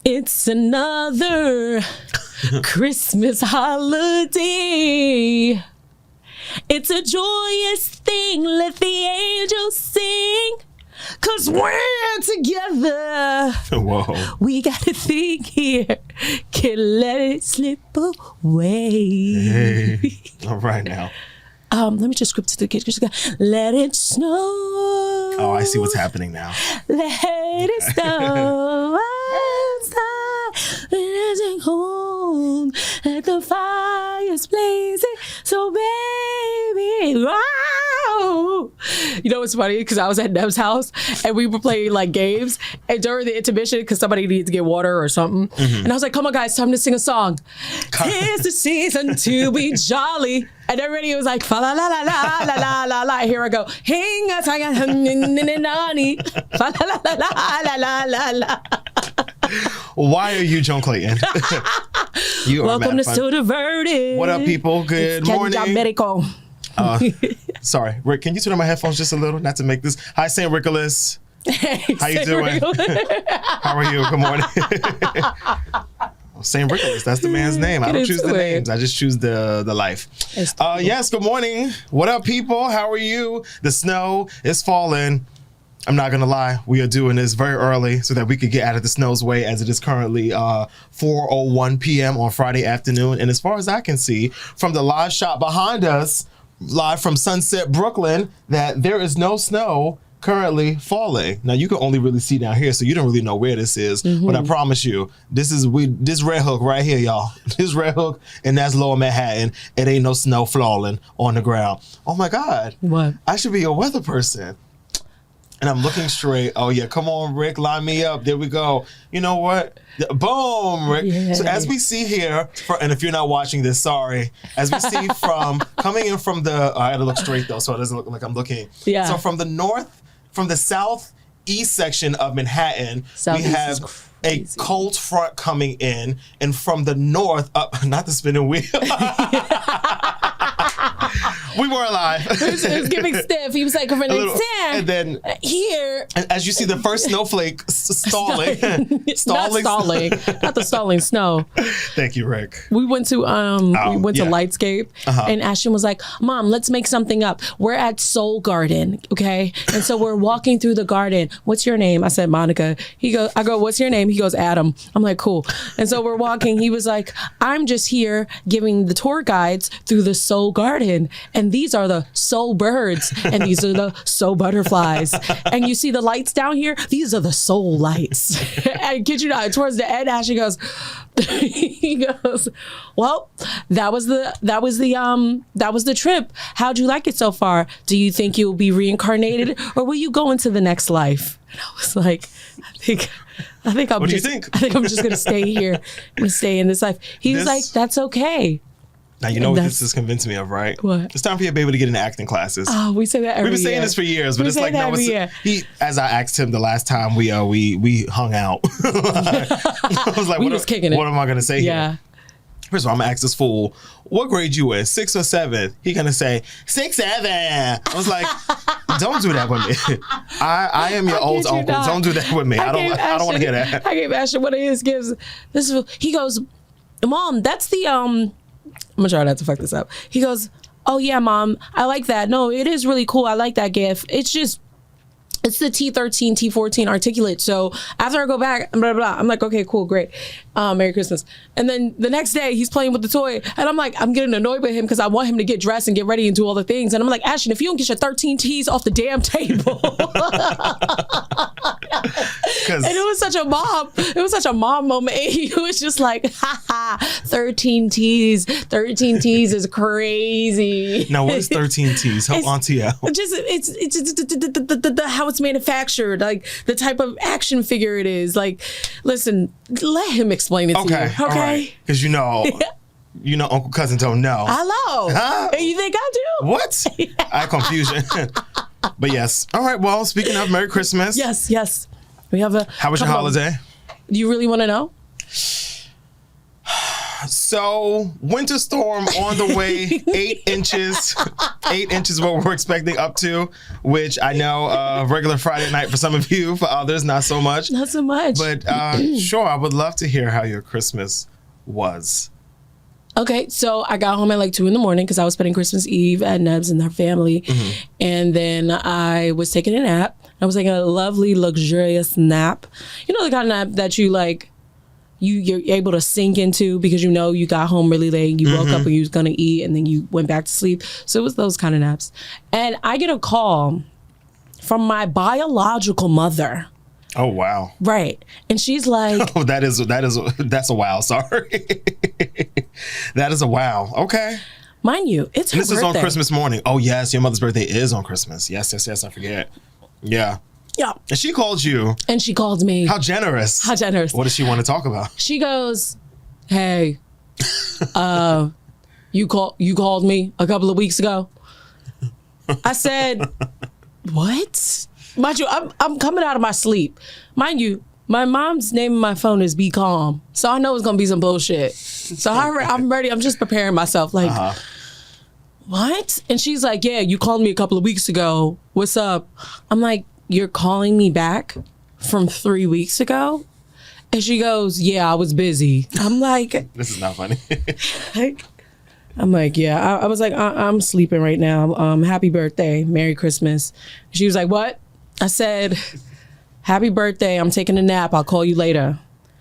It's another Christmas holiday. It's a joyous thing. Let the angels sing. 'Cause we're together. Whoa. We got a thing here. Can't let it slip away. Hey. All right now. Let me just script to the kids. Let it snow. Oh, I see what's happening now. Let it snow outside. Let it cold. Let the fire's blazing. So baby, wow. You know what's funny? Because I was at Neb's house and we were playing like games. And during the intermission, because somebody needed to get water or something, and I was like, "Come on, guys, time to sing a song. 'Tis the season to be jolly." And everybody was like, fa la la la la la la la la. Here I go. Hinga tanga nani. Fa la la la la la la la. Why are you Joan Clayton? You are Welcome to fun. Still Diverted. What up, people? Good morning. Medical. Sorry, Rick, can you turn on my headphones just a little? Not to make this. Hi, St. Nicholas. Hey, How you doing? How are you? Good morning. St. Nicholas, that's the man's name. I don't choose the names. I just choose the life. Yes, good morning. What up, people? How are you? The snow is falling. I'm not going to lie. We are doing this very early so that we could get out of the snow's way, as it is currently 4:01 p.m. on Friday afternoon. And as far as I can see from the live shot behind us, live from Sunset, Brooklyn, that there is no snow currently falling. Now you can only really see down here, so you don't really know where this is. But I promise you, this Red Hook right here, y'all. This Red Hook, and that's Lower Manhattan. It ain't no snow falling on the ground. Oh my God. What? I should be a weather person. And I'm looking straight. Oh yeah, come on, Rick, line me up. There we go. You know what? Boom, Rick. Yeah. So as we see here, and if you're not watching this, sorry. As we see from coming in from the, I gotta look straight though, so it doesn't look like I'm looking. Yeah. So from the southeast section of Manhattan, Southeast we have a cold front coming in, and from the north up, not the spinning wheel. We were alive. It was giving stiff. He was like, and then here. And as you see the first snowflake stalling. Not stalling. Not the stalling snow. Thank you, Rick. We went to to Lightscape, and Ashton was like, "Mom, let's make something up. We're at Soul Garden, okay? And so we're walking through the garden. What's your name?" I said, "Monica." I go, "What's your name?" He goes, "Adam." I'm like, "Cool." And so we're walking. He was like, "I'm just here giving the tour guides through the Soul Garden, and these are the soul birds, and these are the soul butterflies. And you see the lights down here? These are the soul lights." I kid you not, towards the end, Ashley goes, he goes, "Well, that was the trip. How'd you like it so far? Do you think you'll be reincarnated, or will you go into the next life?" And I was like, I think I'm just gonna stay here. I'm gonna stay in this life. He was like, "That's okay." Now, you know what this has convinced me of, right? What? It's time for your baby to get into acting classes. Oh, we say that every year. We've been saying this for years, but it's like, no, as I asked him the last time we hung out. I was like, what am I going to say here? First of all, I'm going to ask this fool, what grade you in, 6th or 7th? He going to say, 6, 7. I was like, don't do that with me. I am your old uncle. Don't do that with me. I don't want to hear that. I gave Ashton one of his gifts. He goes, "Mom, that's the, I'm gonna try not to fuck this up." He goes, "Oh yeah, Mom, I like that. No, it is really cool. I like that gift. It's the T13, T14 articulate. So after I go back, blah, blah, blah." I'm like, "Okay, cool, great. Merry Christmas." And then the next day he's playing with the toy, and I'm like, I'm getting annoyed with him because I want him to get dressed and get ready and do all the things. And I'm like, "Ashton, if you don't get your 13 T's off the damn table." And it was such a mom moment. He was just like, "Ha ha, 13 T's. 13 T's is crazy." Now, what is 13 T's? Help Auntie out. It's how it's manufactured, like the type of action figure it is. Like, listen, let him explain it to you. Okay? Because you know Uncle Cousin don't know. Hello. Huh? You think I do? What? I have confusion. But yes. All right. Well, speaking of, Merry Christmas. Yes. We have How was your holiday? Do you really want to know? So winter storm on the way, 8 inches. 8 inches what we're expecting up to, which I know regular Friday night for some of you, for others not so much. Not so much. But sure, I would love to hear how your Christmas was. Okay, so I got home at like 2 a.m. because I was spending Christmas Eve at Neb's and her family. And then I was taking a nap. I was taking a lovely, luxurious nap. You know the kind of nap that you like, you're able to sink into because you know you got home really late. You woke up and you was gonna eat and then you went back to sleep. So it was those kind of naps. And I get a call from my biological mother. Oh, wow. Right. And she's like... Oh, that's a wow. Sorry. That is a wow. Okay. Mind you, it's her birthday. This is on Christmas morning. Oh, yes. Your mother's birthday is on Christmas. Yes. I forget. Yeah. Yeah. And she called you. And she called me. How generous. How generous. What does she want to talk about? She goes, hey, you called me a couple of weeks ago. I said, what? Mind you, I'm coming out of my sleep. Mind you, my mom's name on my phone is Be Calm. So I know it's going to be some bullshit. So I'm ready. I'm just preparing myself. Like, what? And she's like, yeah, you called me a couple of weeks ago. What's up? I'm like, you're calling me back from 3 weeks ago? And she goes, yeah, I was busy. I'm like... This is not funny. I'm like, yeah. I was like, I'm sleeping right now. Happy birthday. Merry Christmas. She was like, what? I said, happy birthday. I'm taking a nap. I'll call you later.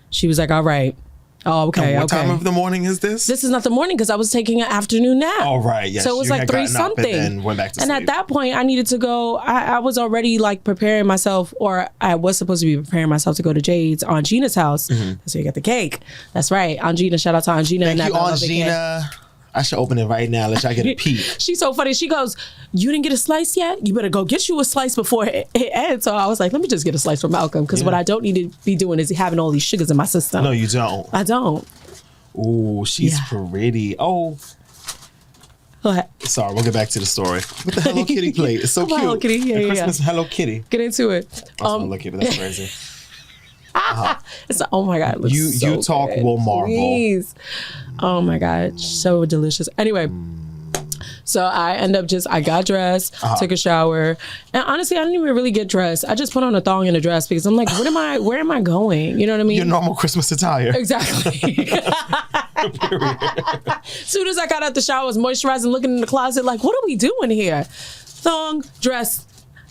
She was like, all right. Oh, okay. And what time of the morning is this? This is not the morning because I was taking an afternoon nap. Oh, right. Yes. So it was like 3 something. And went back to sleep. And at that point, I needed to go. I was already like preparing myself, or I was supposed to be preparing myself to go to Jade's, Aunt Gina's house. So you got the cake. That's right. Aunt Gina. Shout out to Aunt Gina. Thank you, Aunt Gina. I should open it right now. Let y'all get a peek. She's so funny. She goes, you didn't get a slice yet? You better go get you a slice before it ends. So I was like, let me just get a slice for Malcolm. Because what I don't need to be doing is having all these sugars in my system. No, you don't. I don't. Ooh, she's pretty. Oh. What? Sorry, we'll get back to the story. With the Hello Kitty plate. It's so cute. Hello Kitty. Yeah, Christmas Hello Kitty. Get into it. Hello Kitty. That's crazy. It's oh my god, it looks you talk good. will marvel. Please. Oh my god, so delicious. Anyway, so I got dressed, took a shower, and honestly I didn't even really get dressed. I just put on a thong and a dress because I'm like, where am I going? You know what I mean? Your normal Christmas attire. Exactly. Soon as I got out the shower, I was moisturizing, looking in the closet like, what are we doing here? Thong, dress.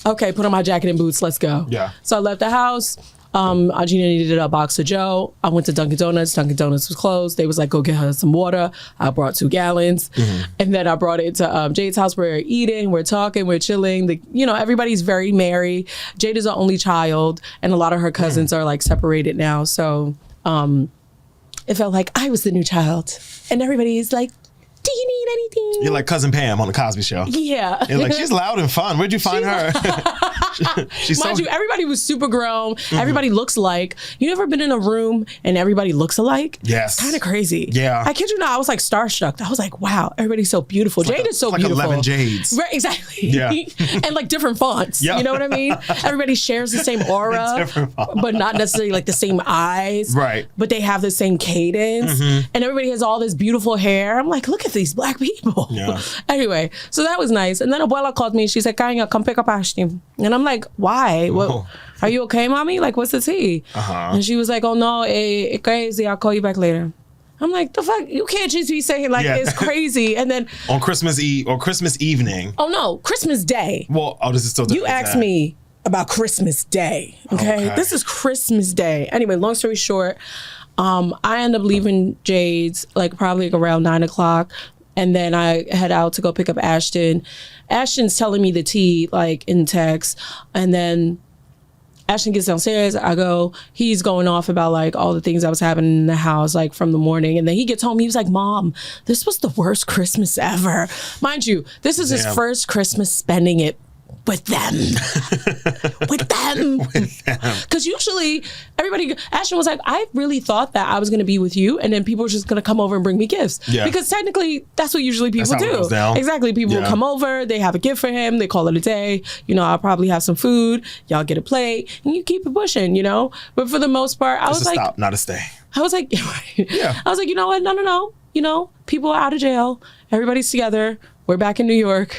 Okay, put on my jacket and boots, let's go. Yeah. So I left the house. Aunt Gina needed a box of Joe. I went to Dunkin' Donuts. Dunkin' Donuts was closed. They was like, go get her some water. I brought 2 gallons. And then I brought it to Jade's house. We're eating, we're talking, we're chilling. Everybody's very merry. Jade is the only child, and a lot of her cousins are like separated now. So it felt like I was the new child. And everybody's like, do you need anything? You're like Cousin Pam on the Cosby Show. Yeah. You're like, she's loud and fun. Where'd you find her? Mind you, everybody was super grown. Everybody looks alike. You ever been in a room and everybody looks alike? Yes. It's kind of crazy. Yeah. I kid you not, I was like starstruck. I was like, wow, everybody's so beautiful. Jade is so beautiful. Like 11 Jades. Right, exactly. Yeah. And like different fonts. Yep. You know what I mean? Everybody shares the same aura, but not necessarily like the same eyes. Right. But they have the same cadence. And everybody has all this beautiful hair. I'm like, look at these black people. Yeah. Anyway, so that was nice. And then Abuela called me. She said, Kanya, come pick up Ashton. And I'm like, why? What? Are you okay, mommy? Like, what's the tea? And she was like, oh no, it's crazy. I'll call you back later. I'm like, the fuck? You can't just be saying like it's crazy. And then on Christmas Eve or Christmas evening. Oh no, Christmas Day. Well, this is still you asked me about Christmas Day. Okay? This is Christmas Day. Anyway, long story short, I end up leaving Jade's like probably around 9 o'clock. And then I head out to go pick up Ashton. Ashton's telling me the tea, like in text. And then Ashton gets downstairs. I go, he's going off about like all the things that was happening in the house, like from the morning. And then he gets home. He was like, Mom, this was the worst Christmas ever. Mind you, this is his first Christmas spending it with them. With them. Because usually everybody, Ashton was like, I really thought that I was going to be with you and then people were just going to come over and bring me gifts. Yeah. Because technically that's what usually people do. Exactly. People will come over, they have a gift for him, they call it a day. You know, I'll probably have some food, y'all get a plate, and you keep it pushing, you know? But for the most part, I was like, stop, not a stay. I was like, yeah. I was like, you know what? No. You know, people are out of jail. Everybody's together. We're back in New York.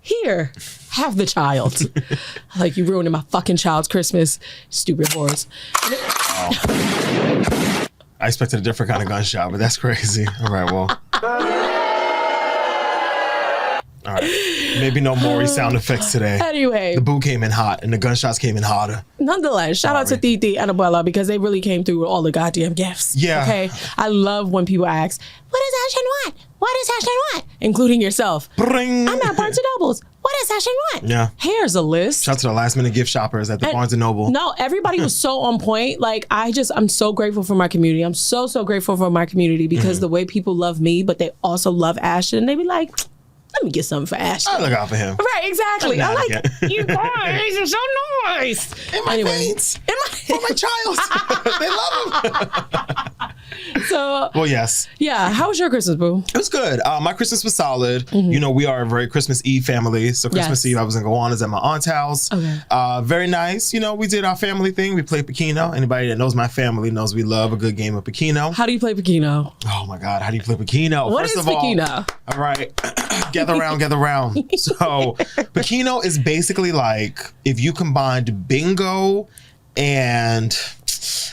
Here, have the child. Like, you ruining my fucking child's Christmas, stupid whores. Oh. I expected a different kind of gunshot, but that's crazy. All right, well. All right. Maybe no more sound effects today. Anyway. The boo came in hot and the gunshots came in hotter. Nonetheless, shout out to Titi and Abuela because they really came through with all the goddamn gifts. Yeah. Okay. I love when people ask, what does Ashton want? What does Ashton want? Including yourself. Bring. I'm at Barnes & Noble's. What does Ashton want? Yeah. Here's a list. Shout out to the last minute gift shoppers at the Barnes & Noble. No, everybody was so on point. Like, I'm so grateful for my community. I'm so grateful for my community because the way people love me, but they also love Ashton. They be like, let me get something for Ashton. I look out for him. Right, exactly. I like, you guys are so nice. In my veins. For my child. They love him. So. Well, yes. Yeah. How was your Christmas, boo? It was good. My Christmas was solid. You know, we are a very Christmas Eve family. So Christmas Eve, I was in Gowanus at my aunt's house. Okay. Very nice. You know, we did our family thing. We played Pokeno. Anybody that knows my family knows we love a good game of Pokeno. How do you play Pokeno? Oh my God. How do you play Pokeno? What is Pokeno? All right. Gather round. So Pokeno is basically like if you combined bingo and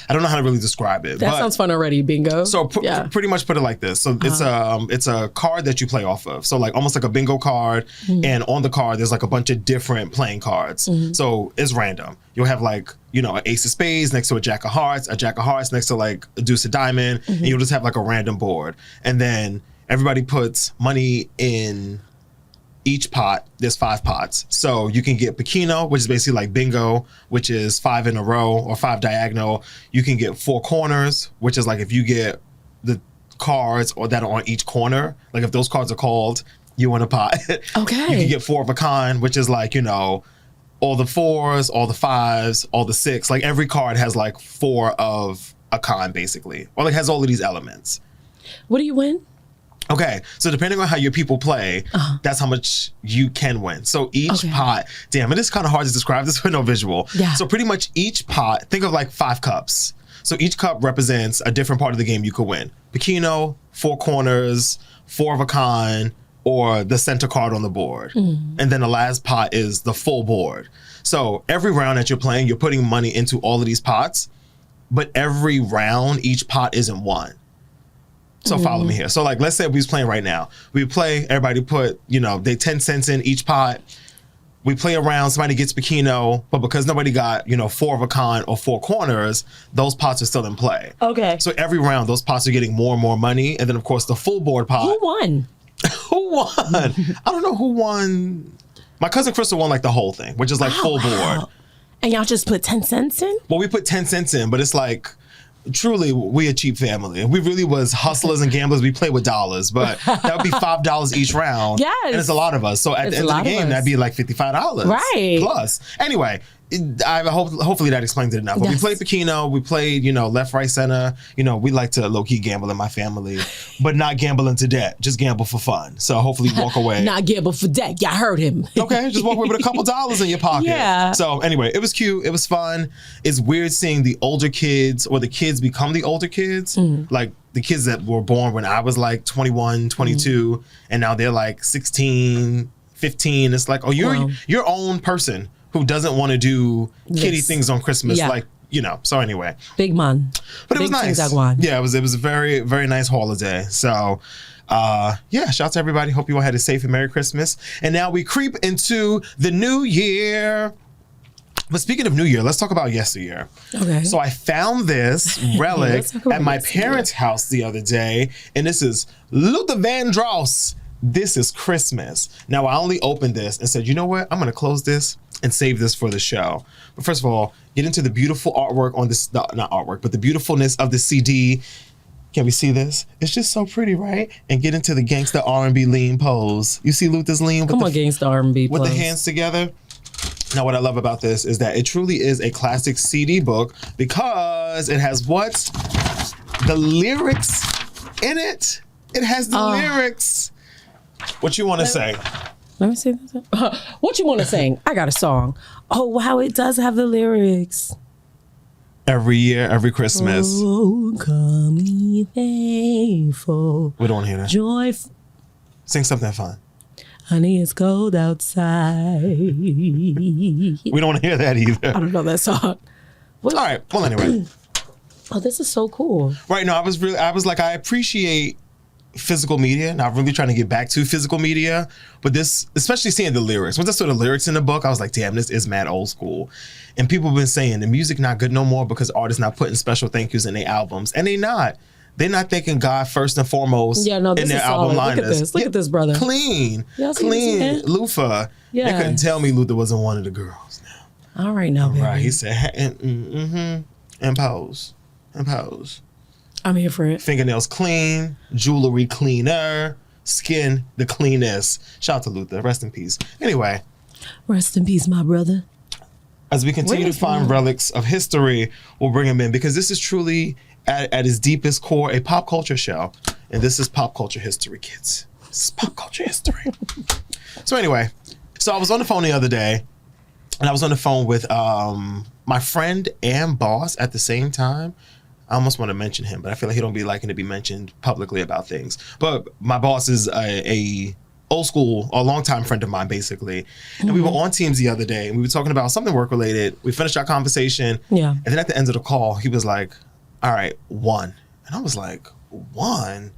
I don't know how to really describe it. That sounds fun already, bingo. So pretty much put it like this. So it's a card that you play off of. So like almost like a bingo card. And on the card, there's like a bunch of different playing cards. So it's random. You'll have like, you know, an ace of spades next to a jack of hearts next to like a deuce of diamond. And you'll just have like a random board. And then everybody puts money in each pot. There's 5 pots. So you can get Pokeno, which is basically like bingo, which is 5 in a row or 5 diagonal. You can get 4 corners, which is like if you get the cards or that are on each corner, like if those cards are called, you win a pot. Okay. You can get 4 of a kind, which is like, you know, all the 4s, all the 5s, all the 6. Like every card has like 4 of a kind basically, or like has all of these elements. What do you win? Okay, so depending on how your people play, that's how much you can win. So each pot, damn, it is kind of hard to describe this with no visual. Yeah. So pretty much each pot, think of like 5 cups. So each cup represents a different part of the game you could win. Pokeno, 4 corners, 4 of a kind, or the center card on the board. And then the last pot is the full board. So every round that you're playing, you're putting money into all of these pots, but every round, each pot isn't one. So follow me here. So like, let's say we was playing right now. We play, everybody put, you know, they 10 cents in each pot. We play around, somebody gets Pokeno, but because nobody got, you know, 4 of a kind or 4 corners, those pots are still in play. Okay. So every round, those pots are getting more and more money. And then of course the full board pot. Who won? Who won? I don't know who won. My cousin Crystal won like the whole thing, which is like full board. And y'all just put 10 cents in? Well, we put 10 cents in, but it's like, truly, we a cheap family. If we really was hustlers and gamblers, we play with dollars, but that would be $5 each round. Yes. And it's a lot of us. So at the end of the game, that'd be like $55. Right. Plus. Anyway, hopefully that explains it enough. But we played Pokeno, we played, you know, left, right, center. You know, we like to low-key gamble in my family, but not gamble into debt. Just gamble for fun. So hopefully you walk away. Not gamble for debt. Y'all heard him. Okay, just walk away with a couple dollars in your pocket. Yeah. So anyway, it was cute. It was fun. It's weird seeing the older kids or the kids become the older kids. Like the kids that were born when I was like 21, 22, and now they're like 16, 15. It's like, oh, you're your own person who doesn't want to do kiddie things on Christmas, like, you know. So anyway, big man. But it was nice. Yeah, it was a very, very nice holiday. So shout out to everybody. Hope you all had a safe and Merry Christmas. And now we creep into the new year. But speaking of New Year, let's talk about yesteryear. Okay. So I found this relic at my parents' house the other day, and this is Luther Vandross. This is Christmas. Now, I only opened this and said, you know what? I'm going to close this and save this for the show. But first of all, get into the beautiful artwork on this, not artwork, but the beautifulness of the CD. Can we see this? It's just so pretty, right? And get into the gangsta R&B lean pose. You see Luther's lean? Come on, gangsta R&B with the hands together. Now, what I love about this is that it truly is a classic CD book because it has what? The lyrics in it. It has the lyrics. What you want to say? Let me see this. What you want to sing? I got a song. Oh, wow, it does have the lyrics. Every year, every Christmas. Oh, come ye faithful. We don't want to hear that. Joyful. Sing something fun. Honey, it's cold outside. We don't want to hear that either. I don't know that song. All right. Well, anyway. Oh, this is so cool. Right. No, I was like, I appreciate physical media. Now I'm really trying to get back to physical media, but this, especially seeing the lyrics. Once I saw the lyrics in the book, I was like, damn, this is mad old school. And people have been saying the music not good no more because artists not putting special thank yous in their albums. And they're not thanking God first and foremost in their album liners. Look at this, brother. Clean. Lutha. Yeah. They couldn't tell me Lutha wasn't one of the girls now. All right now, baby. Right. He said, and pose. I'm here for it. Fingernails clean, jewelry cleaner, skin the cleanest. Shout out to Lutha. Rest in peace. Anyway. Rest in peace, my brother. As we continue to find relics of history, we'll bring them in because this is truly, at its deepest core, a pop culture show. And this is pop culture history, kids. This is pop culture history. So anyway, I was on the phone the other day, and I was on the phone with my friend and boss at the same time. I almost want to mention him, but I feel like he don't be liking to be mentioned publicly about things. But my boss is a old school, a longtime friend of mine, basically. And we were on Teams the other day, and we were talking about something work related. We finished our conversation. Yeah. And then at the end of the call, he was like, all right, one. And I was like, one?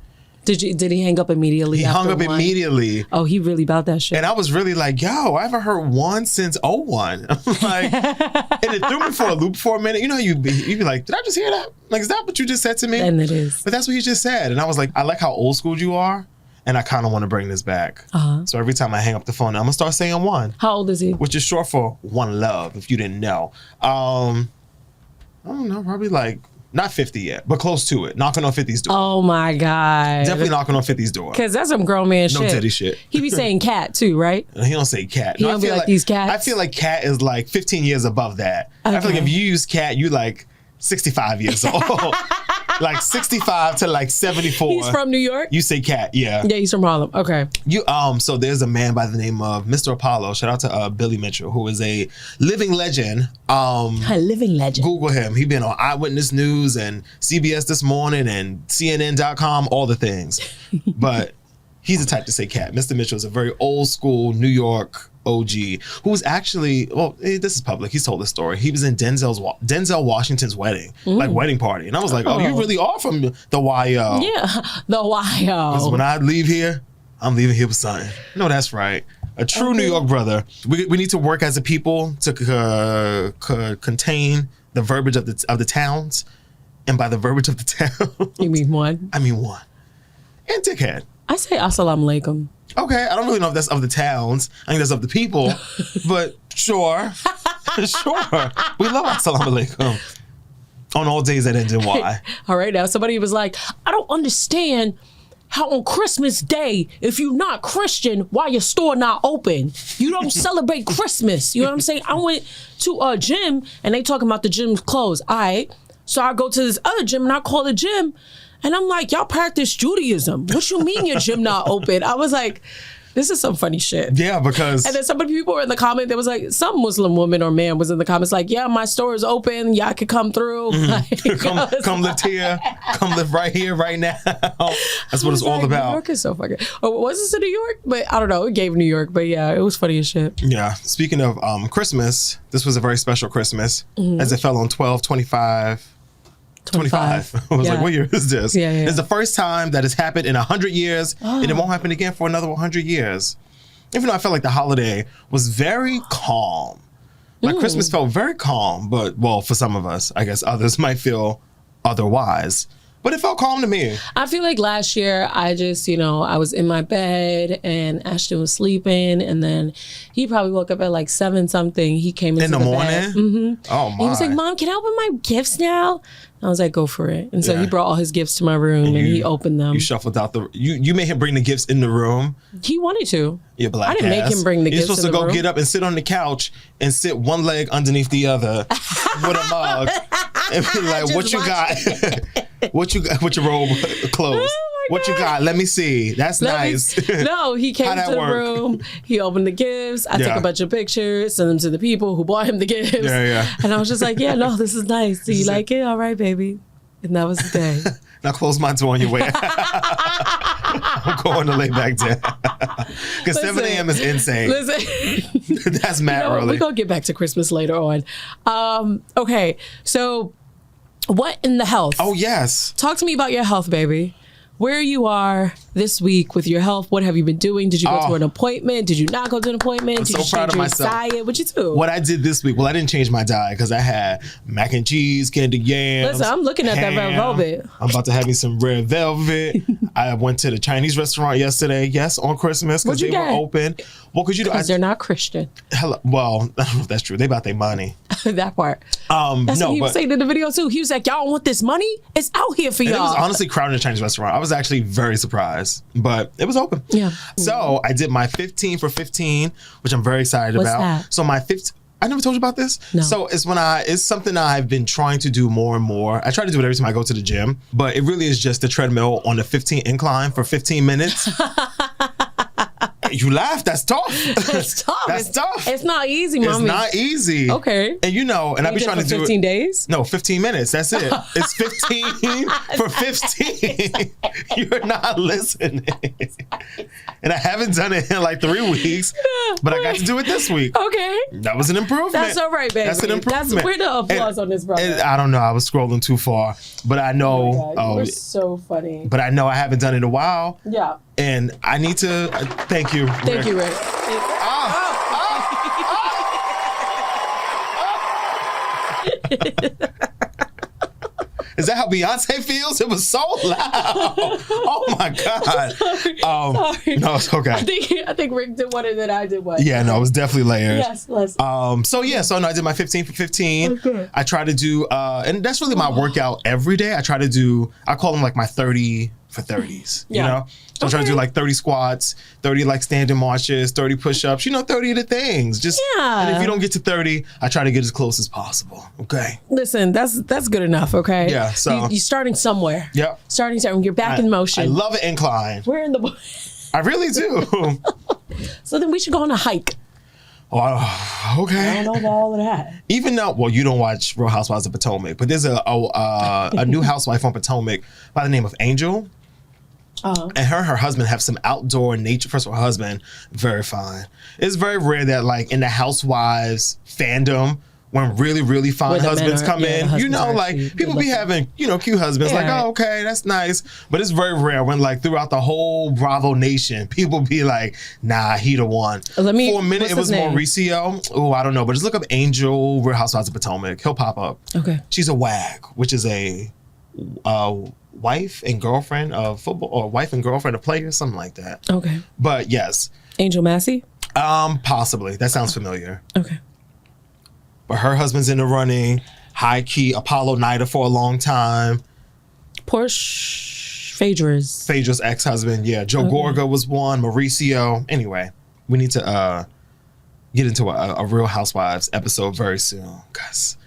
Did he hang up immediately? He hung up immediately. Oh, he really about that shit. And I was really like, yo, I haven't heard one since 01. I'm like, and it threw me for a loop for a minute. You know, you'd be like, did I just hear that? Like, is that what you just said to me? And it is. But that's what he just said. And I was like, I like how old school you are. And I kind of want to bring this back. So every time I hang up the phone, I'm going to start saying one. How old is he? Which is short for one love, if you didn't know. I don't know, probably like, not 50 yet, but close to it. Knocking on 50's door. Oh my God. Definitely knocking on 50's door. Because that's some grown man shit. No titty shit. He be saying cat too, right? He don't say cat. He don't be like these cats? I feel like cat is like 15 years above that. Okay. I feel like if you use cat, you like 65 years old. Like 65 to like 74. He's from New York? You say cat, yeah. Yeah, he's from Harlem. Okay. So there's a man by the name of Mr. Apollo. Shout out to Billy Mitchell, who is a living legend. A living legend. Google him. He's been on Eyewitness News and CBS This Morning and CNN.com, all the things. But he's the type to say cat. Mr. Mitchell is a very old school New York OG who was actually, well, this is public. He's told this story. He was in Denzel Washington's wedding, like wedding party. And I was like, oh, you really are from the YO. Yeah, the YO. Because when I leave here, I'm leaving here with something. No, that's right. A true New York brother. We need to work as a people to contain the verbiage of the towns. And by the verbiage of the town. You mean one? I mean one. And dickhead. I say assalamu alaikum. Okay, I don't really know if that's of the towns. I think that's of the people, but sure. Sure. We love assalamu alaikum on all days that end in Y. All right, now somebody was like, I don't understand how on Christmas Day, if you're not Christian, why your store not open? You don't celebrate Christmas. You know what I'm saying? I went to a gym and they talking about the gym's closed. All right, so I go to this other gym and I call the gym. And I'm like, y'all practice Judaism. What you mean your gym not open? I was like, this is some funny shit. Yeah, because... And then some people were in the comment, there was like, some Muslim woman or man was in the comments like, yeah, my store is open. Y'all could come through. Mm-hmm. Like, come live here. Come live right here, right now. That's what it's all about. New York is so fucking... Oh, was this in New York? But I don't know. It gave New York. But yeah, it was funny as shit. Yeah. Speaking of Christmas, this was a very special Christmas as it fell on 12/25. 25. I was like, what year is this? Yeah. It's the first time that it's happened in 100 years, and it won't happen again for another 100 years. Even though I felt like the holiday was very calm. Like Christmas felt very calm, but, well, for some of us, I guess others might feel otherwise. But it felt calm to me. I feel like last year I just, I was in my bed and Ashton was sleeping, and then he probably woke up at like 7 something. He came into the morning. Mm-hmm. Oh my! He was like, "Mom, can I open my gifts now?" I was like, "Go for it." And so he brought all his gifts to my room and he opened them. You shuffled out you made him bring the gifts in the room. He wanted to. You black I didn't make him bring the gifts. You're supposed to go get up and sit on the couch and sit one leg underneath the other with a mug and be like, "What you got? What you got with your robe clothes? What you got? Let me see. That's nice." No, he came to the room. He opened the gifts. I took a bunch of pictures, sent them to the people who bought him the gifts. Yeah. And I was just like, "Yeah, no, this is nice. Do you like it? All right, baby." And that was the day. Now close my door on your way. I'm going to lay back down. Because 7 a.m. is insane. Listen. That's mad early. We're going to get back to Christmas later on. Okay, so what in the health? Oh, yes. Talk to me about your health, baby. Where you are this week with your health. What have you been doing? Did you go to an appointment? Did you not go to an appointment? I'm Did you so proud change of your myself. diet? What'd you do? What I did this week, well, I didn't change my diet because I had mac and cheese, candied yams. Listen, I'm looking at that red velvet. I'm about to have me some red velvet. I went to the Chinese restaurant yesterday, yes, on Christmas because they were open. Well, because they're not Christian. Well, I don't know if that's true. They about their money. That part. That's what he was saying in the video too. He was like, "Y'all want this money? It's out here for y'all." It was honestly crowded in the Chinese restaurant. I was actually very surprised, but it was open. Yeah. So I did my 15 for 15, which I'm very excited about. That? So my 15. I never told you about this. No. So it's something I've been trying to do more and more. I try to do it every time I go to the gym, but it really is just the treadmill on the 15 incline for 15 minutes. You laugh. That's tough. That's tough. That's tough. It's not easy, mommy. It's not easy. Okay. And and I be trying to do 15 days? No, 15 minutes. That's it. It's 15 for 15. You're not listening. And I haven't done it in like 3 weeks, but I got to do it this week. Okay. That was an improvement. That's all right, baby. That's an improvement. Where the applause on this, brother? I don't know. I was scrolling too far, but I know. Oh, you're so funny. But I know I haven't done it in a while. Yeah. And I need to thank you. Thank you, Rick. Is that how Beyonce feels? It was so loud. Oh my God. Sorry. No, it's okay. I think Rick did one and then I did one. Yeah, no, it was definitely layered. Yes, let's. So I did my 15 for 15. Okay. I try to do, and that's really my workout every day. I call them like my 30 for 30s, you know? So I'm trying to do like 30 squats, 30 like standing marches, 30 push-ups, 30 of the things. And if you don't get to 30, I try to get as close as possible. Okay. Listen, that's good enough. Okay. Yeah. So you're starting somewhere. Yep. Starting somewhere. You're back in motion. I love an incline. We're in the. I really do. So then we should go on a hike. Oh, okay. I don't know about all of that. Even though, well, you don't watch Real Housewives of Potomac, but there's a new housewife on Potomac by the name of Angel. Uh-huh. And her husband have some outdoor nature. First of all, her husband, very fine. It's very rare that like in the housewives fandom, when really, really fine husbands come in, like people be having, cute husbands like, oh, okay, that's nice. But it's very rare when like throughout the whole Bravo nation, people be like, nah, he the one. For a minute, it was Mauricio. Oh, I don't know. But just look up Angel, Real Housewives of Potomac. He'll pop up. Okay. She's a WAG, which is a wife and girlfriend of football, or wife and girlfriend of players, something like that. Okay. But yes. Angel Massey? Possibly. That sounds familiar. Okay. But her husband's in the running. High key Apollo Nida for a long time. Porsche Phaedra's ex-husband. Yeah. Joe Gorga was one. Mauricio. Anyway, we need to get into a Real Housewives episode very soon. Because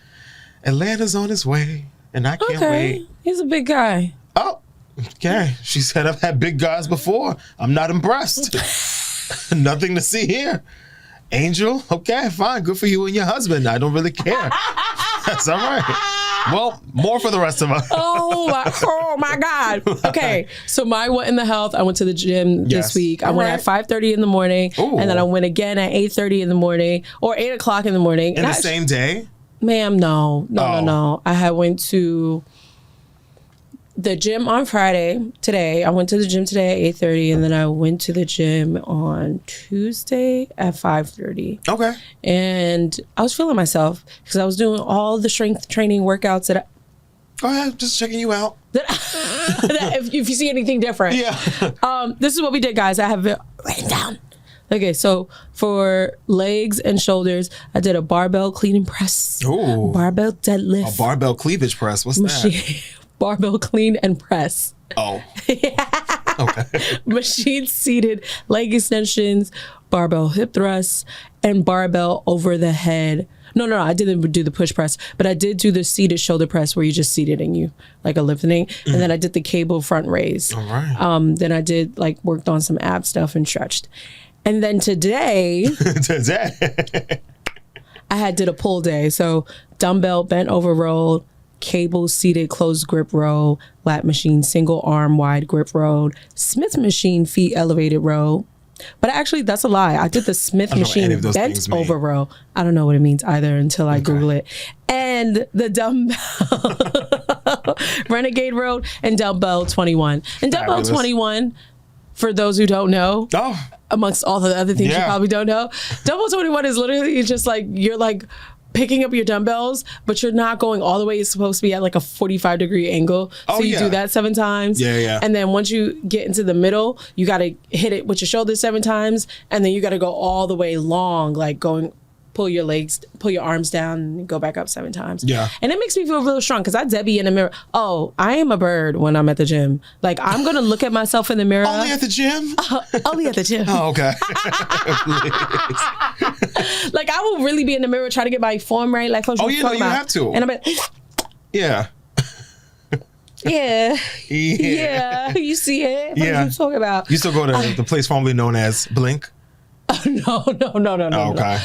Atlanta's on its way. And I can't wait. He's a big guy. Oh, okay. She said I've had big guys before. I'm not impressed. Nothing to see here. Angel, okay, fine. Good for you and your husband. I don't really care. That's all right. Well, more for the rest of us. Oh my God. Okay, so my what in the health, I went to the gym this week. I went at 5:30 in the morning. Ooh. And then I went again at 8:30 in the morning or 8 o'clock in the morning. In the same day? Ma'am, no. I had went to the gym on Friday today. I went to the gym today at 8:30, and then I went to the gym on Tuesday at 5:30. Okay. And I was feeling myself because I was doing all the strength training workouts that Go ahead. Just checking you out. if you see anything different. Yeah. This is what we did, guys. I have it written down. Okay, so for legs and shoulders, I did a barbell clean and press. Ooh. Barbell deadlift. A barbell cleavage press. What's that? Barbell clean and press. Oh. Okay. Machine seated leg extensions, barbell hip thrusts, and barbell over the head. No, I didn't do the push press, but I did do the seated shoulder press where you just seated and you like a lifting. And then I did the cable front raise. All right. Then I did worked on some ab stuff and stretched. And then today, I did a pull day. So dumbbell bent over row, cable seated closed grip row, lat machine single arm wide grip row, Smith machine feet elevated row. But actually, that's a lie. I did the Smith machine bent over row. I don't know what it means either until I Google it. And the dumbbell Renegade row and dumbbell 21. And dumbbell 21, for those who don't know, amongst all the other things you probably don't know, dumbbell 21 is literally just you're picking up your dumbbells, but you're not going all the way. It's supposed to be at a 45-degree angle. So you do that 7 times. Yeah. And then once you get into the middle, you got to hit it with your shoulders 7 times. And then you got to go all the way long, pull your arms down and go back up 7 times. Yeah. And it makes me feel real strong because I Debbie in the mirror. Oh, I am a bird when I'm at the gym. I'm going to look at myself in the mirror. Only at the gym? Only at the gym. Oh, okay. I will really be in the mirror trying to get my form right. You have to. And I'm like, yeah. Yeah. You see it? What are you talking about? You still go to the place formerly known as Blink? No. Oh, okay.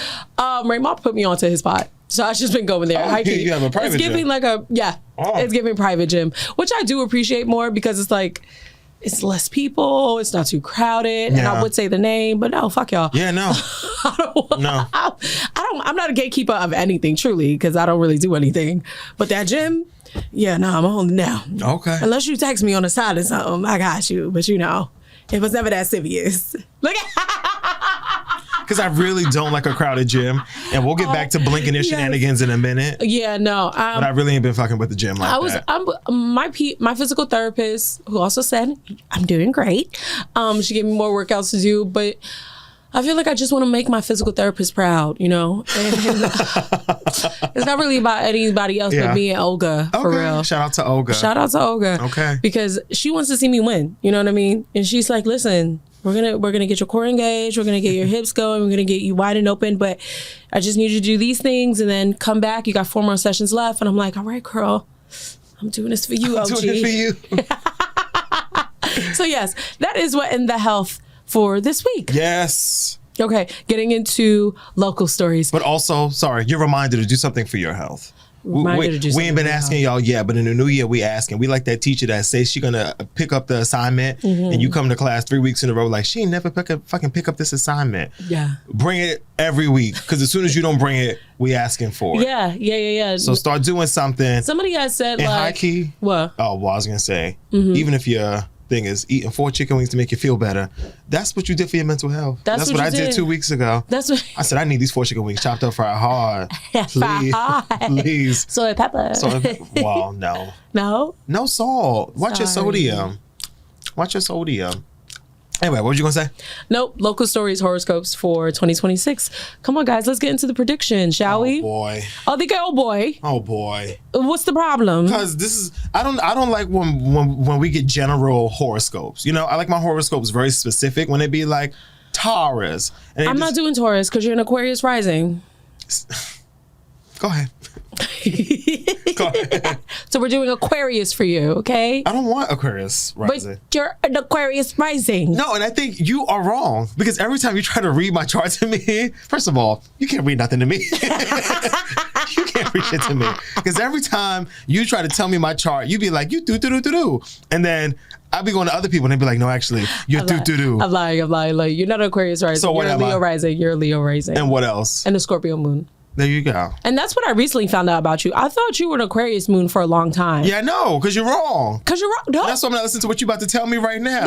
Ray Ma put me onto his spot. So I've just been going there. You have a private gym. It's giving private gym, which I do appreciate more because it's it's less people, it's not too crowded, and I would say the name, but no, fuck y'all. Yeah, no. I'm not a gatekeeper of anything, truly, because I don't really do anything. But that gym, I'm holding down. Okay. Unless you text me on the side or something, I got you. But it was never that serious. Look because I really don't like a crowded gym, and we'll get back to Blink and their shenanigans in a minute. Yeah, no. But I really ain't been fucking with the gym that. My physical therapist, who also said I'm doing great. She gave me more workouts to do, but I feel like I just want to make my physical therapist proud, And it's not really about anybody else but me and Olga, for real. Shout out to Olga. Okay. Because she wants to see me win, you know what I mean? And she's like, listen, we're gonna get your core engaged, we're gonna get your hips going, we're gonna get you wide and open, but I just need you to do these things and then come back. You got 4 more sessions left. And I'm like, all right, girl, I'm doing this for you, OG. I'm doing it for you. So yes, that is what in the health for this week. Yes. Okay, getting into local stories. But also, you're reminded to do something for your health. We ain't been asking y'all yet, but in the new year we asking. We like that teacher that says she gonna pick up the assignment, and you come to class 3 weeks in a row she ain't never fucking pick up this assignment. Yeah, bring it every week, because as soon as you don't bring it, we asking for it. Yeah. So start doing something. Somebody has said high key. What? Oh, well, I was gonna say, even if you're thing is eating 4 chicken wings to make you feel better. That's what you did for your mental health. That's what I did 2 weeks ago. I said, I need these 4 chicken wings chopped up, fried hard. Please. Soy and pepper. Well, no. No salt. Watch your sodium. Anyway, what were you going to say? Nope. Local stories, horoscopes for 2026. Come on, guys. Let's get into the prediction, shall we? Oh, boy. Oh, boy. What's the problem? Because I don't like when we get general horoscopes. I like my horoscopes very specific when they be like Taurus. I'm not doing Taurus because you're an Aquarius rising. Go ahead. Go ahead. So we're doing Aquarius for you, okay? I don't want Aquarius rising. But you're an Aquarius rising. No, and I think you are wrong, because every time you try to read my chart to me, first of all, you can't read nothing to me. You can't read shit to me. Because every time you try to tell me my chart, you be like, you do. And then I'll be going to other people and they be like, no, actually, you're do. I'm lying. Like, you're not an Aquarius rising. So what you're a Leo rising. You're a Leo rising. And what else? And a Scorpio moon. There you go. And that's what I recently found out about you. I thought you were an Aquarius moon for a long time. Yeah, no, because you're wrong. No. That's why I'm not listening to what you're about to tell me right now.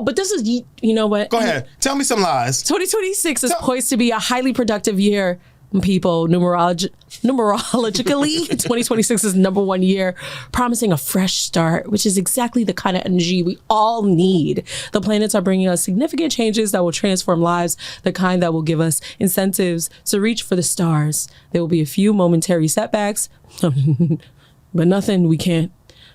But this is, you know what? Go ahead. Tell me some lies. 2026 is poised to be a highly productive year people, numerologically, 2026 is number one year, promising a fresh start, which is exactly the kind of energy we all need. The planets are bringing us significant changes that will transform lives, the kind that will give us incentives to reach for the stars. There will be a few momentary setbacks, but nothing we can't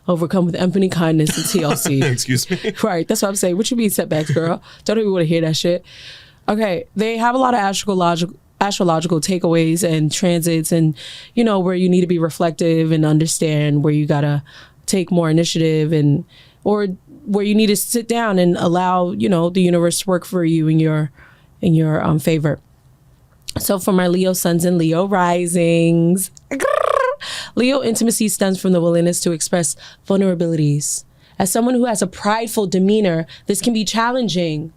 overcome with empathy, kindness, and TLC. Excuse me? Right, that's what I'm saying. What you mean setbacks, girl? Don't even want to hear that shit. Okay, they have a lot of astrological takeaways and transits, and where you need to be reflective and understand where you gotta take more initiative, and or where you need to sit down and allow the universe to work for you in your favor. So for my Leo suns and Leo risings, Leo intimacy stems from the willingness to express vulnerabilities. As someone who has a prideful demeanor, this can be challenging.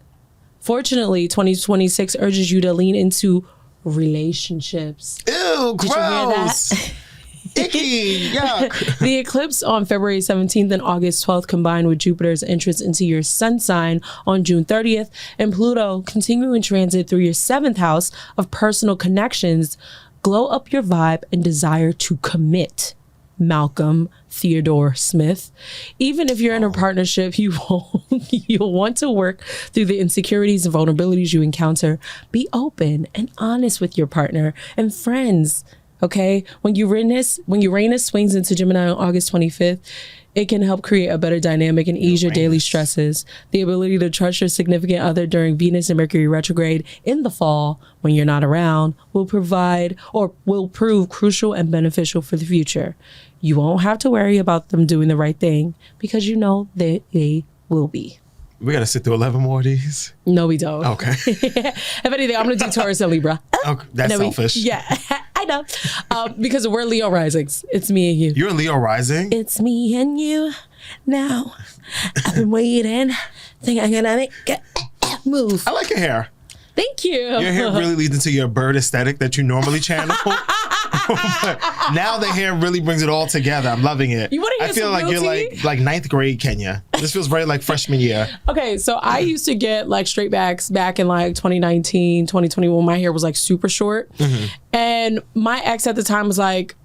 Fortunately, 2026 urges you to lean into relationships. Ew, gross. Did you hear that? Icky, yuck. The eclipse on February 17th and August 12th combined with Jupiter's entrance into your sun sign on June 30th and Pluto continuing transit through your 7th house of personal connections glow up your vibe and desire to commit. Malcolm Theodore Smith. Even if you're in a partnership, you'll want to work through the insecurities and vulnerabilities you encounter. Be open and honest with your partner and friends. Okay, when Uranus swings into Gemini on August 25th, it can help create a better dynamic and ease your daily stresses. The ability to trust your significant other during Venus and Mercury retrograde in the fall when you're not around will prove crucial and beneficial for the future. You won't have to worry about them doing the right thing because you know that they will be. We got to sit through 11 more of these? No, we don't. Okay. If anything, I'm going to do Taurus and Libra. Okay, that's selfish. Yeah, I know. Because we're Leo risings. It's me and you. You're a Leo rising? It's me and you now. I've been waiting. Think I'm going to make it move. I like your hair. Thank you. Your hair really leads into your bird aesthetic that you normally channel. Now the hair really brings it all together. I'm loving it. You want to hear I feel some like you're like ninth grade Kenya. This feels very like freshman year. Okay, so I used to get like straight backs back in like 2019, 2021. My hair was like super short. Mm-hmm. And my ex at the time was like,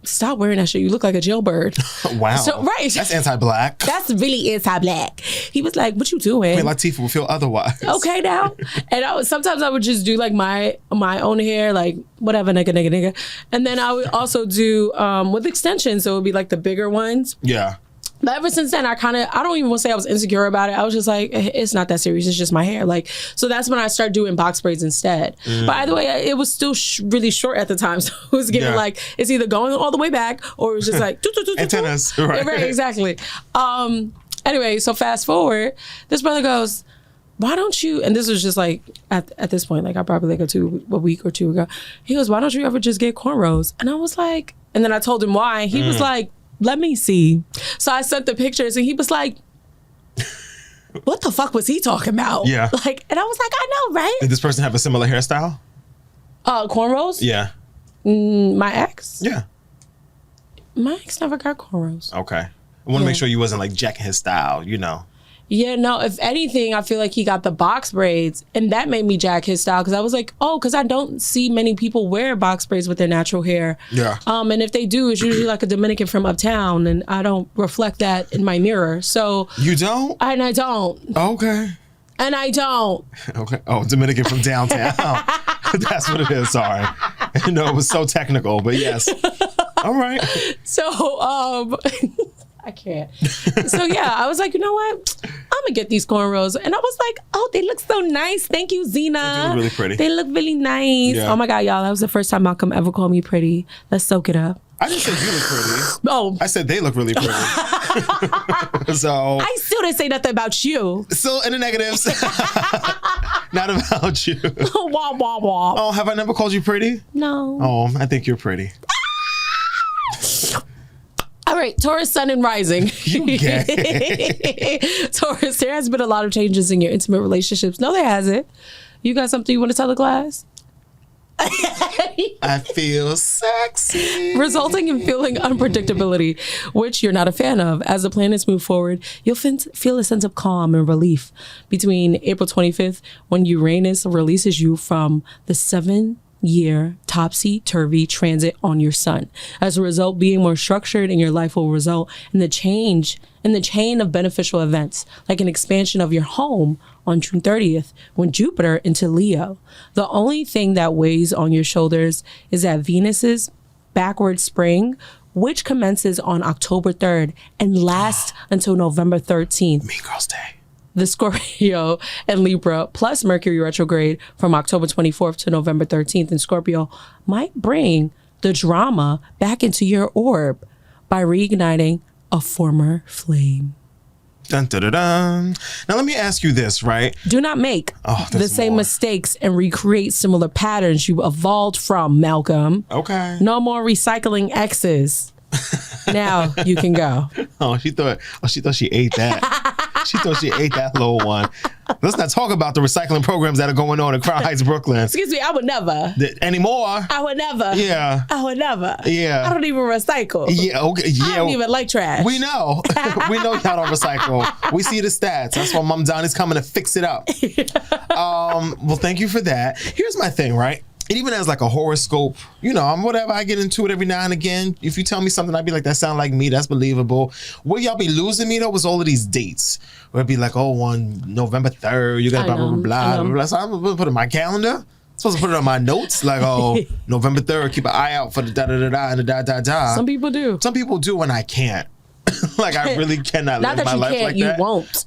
stop wearing that shit. You look like a jailbird. Wow. So, right. That's anti-black. That's really anti-black. He was like, what you doing? Wait, Latifah will feel otherwise. Okay now. And sometimes I would just do like my own hair, like whatever, nigga. And then I would also do with extensions. So it would be like the bigger ones. Yeah. But ever since then, I don't even want to say I was insecure about it. I was just like, it's not that serious. It's just my hair. Like, so that's when I started doing box braids instead. But either way, it was still really short at the time. So it was getting like, it's either going all the way back or it was just like, antennas. Right. Right, exactly. Anyway, so fast forward, this brother goes, why don't you, and this was just like, at this point, like I probably like a week or two ago. He goes, why don't you ever just get cornrows? And I was like, and then I told him why. He was like, let me see. So I sent the pictures and he was like, what the fuck was he talking about? Yeah. Like, and I was like, I know, right? Did this person have a similar hairstyle? Cornrows? Yeah. My ex? Yeah. My ex never got cornrows. Okay. I want to make sure you wasn't like jacking his style, Yeah, no, if anything, I feel like he got the box braids and that made me jack his style because I was like, because I don't see many people wear box braids with their natural hair. Yeah. And if they do, it's usually like a Dominican from uptown and I don't reflect that in my mirror. So. You don't? And I don't. Okay. And I don't. Okay. Oh, Dominican from downtown. That's what it is. Sorry. It was so technical, but yes. All right. So, I can't. So yeah, I was like, you know what? I'm gonna get these cornrows. And I was like, oh, they look so nice. Thank you, Zena. They look really pretty. They look really nice. Yeah. Oh my God, y'all. That was the first time Malcolm ever called me pretty. Let's soak it up. I didn't say you look pretty. Oh. I said they look really pretty. So I still didn't say nothing about you. Still in the negatives. Not about you. Wah, wah, wah. Oh, have I never called you pretty? No. Oh, I think you're pretty. All right, Taurus, Sun, and Rising. You gay. Taurus, there has been a lot of changes in your intimate relationships. No, there hasn't. You got something you want to tell the class? I feel sexy. Resulting in feeling unpredictability, which you're not a fan of. As the planets move forward, you'll feel a sense of calm and relief between April 25th, when Uranus releases you from the 7th year topsy-turvy transit on your sun. As a result, being more structured in your life will result in the chain of beneficial events, like an expansion of your home on June 30th when Jupiter into Leo. The only thing that weighs on your shoulders is that Venus's backward spring, which commences on October 3rd and lasts until November 13th. Mean Girls Day. The Scorpio and Libra plus Mercury retrograde from October 24th to November 13th in Scorpio might bring the drama back into your orb by reigniting a former flame. Dun, dun, dun, dun. Now let me ask you this, right? Do not make the same mistakes and recreate similar patterns you evolved from, Malcolm. Okay. No more recycling exes. Now you can go. She thought she ate that. She thought she ate that little one. Let's not talk about the recycling programs that are going on in Crown Heights, Brooklyn. Excuse me, I would never. Anymore? I would never. Yeah. I would never. Yeah. I don't even recycle. Yeah, okay. Yeah. I don't even like trash. We know. We know y'all don't recycle. We see the stats. That's why Mom Donnie's coming to fix it up. Well, thank you for that. Here's my thing, right? It even has like a horoscope, whatever. I get into it every now and again. If you tell me something, I'd be like, that sound like me. That's believable. Where y'all be losing me though was all of these dates. Where it'd be like, on November 3rd, you got blah, blah, blah, blah. So I'm going to put it in my calendar. I'm supposed to put it on my notes. Like, November 3rd, keep an eye out for the da-da-da-da and the da-da-da. Some people do. Some people do and I can't. Like, I really cannot live my life like that. You won't.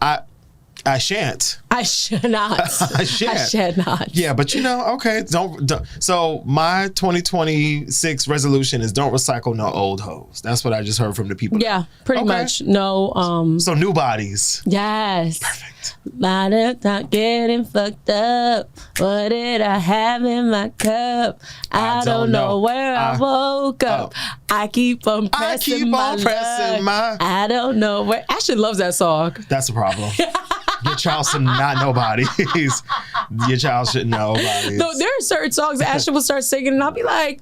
I shan't. I should not. I shan't. I should not. Yeah, but okay. Don't. So my 2026 resolution is don't recycle no old hoes. That's what I just heard from the people. Yeah, pretty much. No. So new bodies. Yes. Perfect. Not getting fucked up. What did I have in my cup? I don't know where I woke up. I keep on pressing my luck. I don't know where. Ashton loves that song. That's the problem. Your child should not know bodies. Your child should know bodies. No, there are certain songs Ashton will start singing, and I'll be like,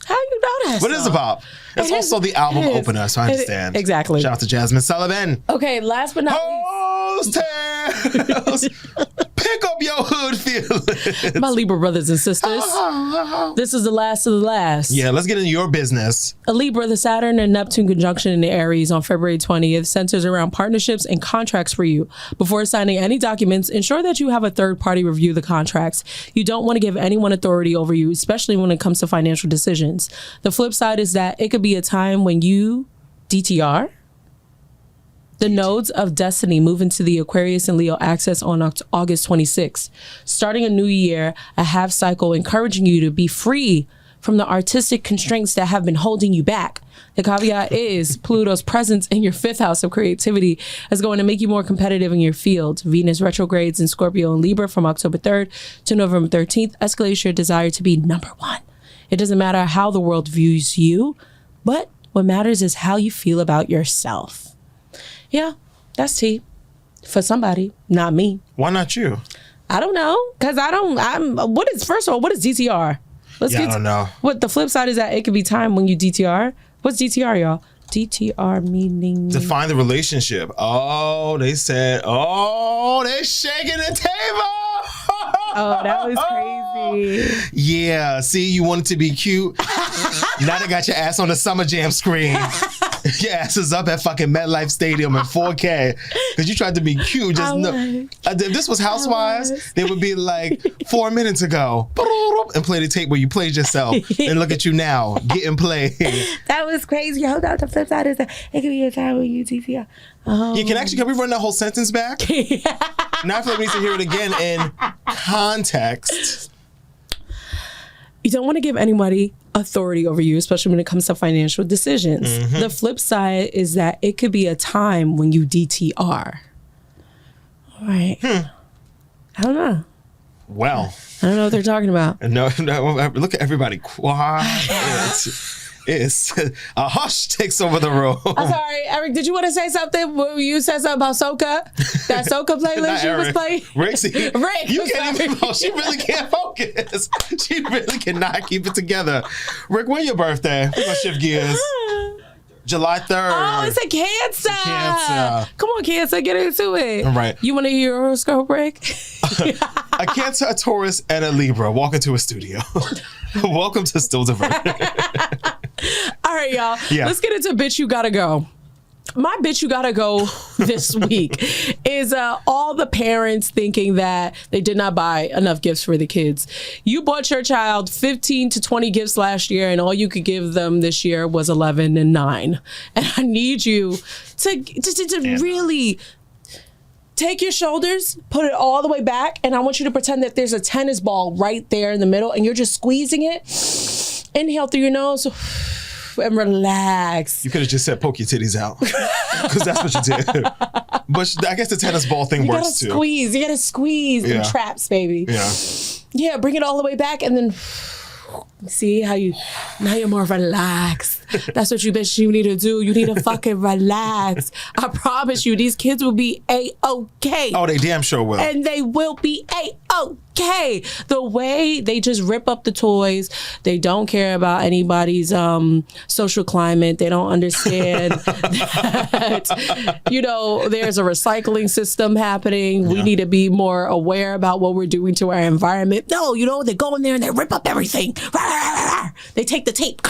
how you know that What is it about? It's also the album opener, so I understand. Exactly. Shout out to Jasmine Sullivan. Okay, last but not least. Tales. Pick up your hood feelings. My Libra brothers and sisters. This is the last of the last. Yeah, let's get into your business. A Libra, the Saturn and Neptune conjunction in the Aries on February 20th centers around partnerships and contracts for you. Before signing any documents, ensure that you have a third party review the contracts. You don't want to give anyone authority over you, especially when it comes to financial decisions. The flip side is that it could be a time when you DTR. The nodes of destiny move into the Aquarius and Leo axis on August 26th, starting a new year, a half cycle, encouraging you to be free from the artistic constraints that have been holding you back. The caveat is Pluto's presence in your fifth house of creativity is going to make you more competitive in your field. Venus retrogrades in Scorpio and Libra from October 3rd to November 13th escalates your desire to be number one. It doesn't matter how the world views you, but what matters is how you feel about yourself. Yeah, that's tea for somebody, not me. Why not you? I don't know, because first of all, what is DTR? I don't know. What the flip side is that it could be time when you DTR. What's DTR, y'all? DTR meaning? Define the relationship. Oh, they said, they're shaking the table. Oh, that was crazy. Yeah, see, you wanted to be cute. Now they got your ass on the Summer Jam screen. Your ass is up at fucking MetLife Stadium in 4K because you tried to be cute. If this was Housewives, they would be like 4 minutes ago and play the tape where you played yourself and look at you now getting played. That was crazy. Hold on, the flip side is that it could be a time when you DTR. Can we run that whole sentence back? Now I feel like we need to hear it again in context. You don't want to give anybody authority over you, especially when it comes to financial decisions. Mm-hmm. The flip side is that it could be a time when you DTR. All right. I don't know. Well. I don't know what they're talking about. No, look at everybody quiet. It's a hush takes over the room. I'm sorry, Eric. Did you want to say something? You said something about Soca. That Soca playlist you was playing. Rick, you can't even. She really can't focus. She really cannot keep it together. Rick, when's your birthday? We're gonna shift gears. July 3rd. Oh, it's a Cancer. Come on, Cancer, get into it. All right. You want to hear your horoscope, Rick? A Cancer, a Taurus, and a Libra walk into a studio. Welcome to Still Diverted. All right, y'all. Yeah. Let's get into Bitch You Gotta Go. My bitch you gotta go this week is all the parents thinking that they did not buy enough gifts for the kids. You bought your child 15 to 20 gifts last year, and all you could give them this year was 11 and 9. And I need you to really take your shoulders, put it all the way back, and I want you to pretend that there's a tennis ball right there in the middle, and you're just squeezing it. Inhale through your nose. And relax. You could have just said poke your titties out, because that's what you did. But I guess the tennis ball thing works too. You gotta squeeze them traps, baby. Yeah, bring it all the way back, and then see how now you're more relaxed. That's what you need to do. You need to fucking relax. I promise you, these kids will be A-okay. Oh, they damn sure will. And they will be A-okay. The way they just rip up the toys, they don't care about anybody's social climate. They don't understand that, there's a recycling system happening. We need to be more aware about what we're doing to our environment. No, they go in there and they rip up everything. They take the tape.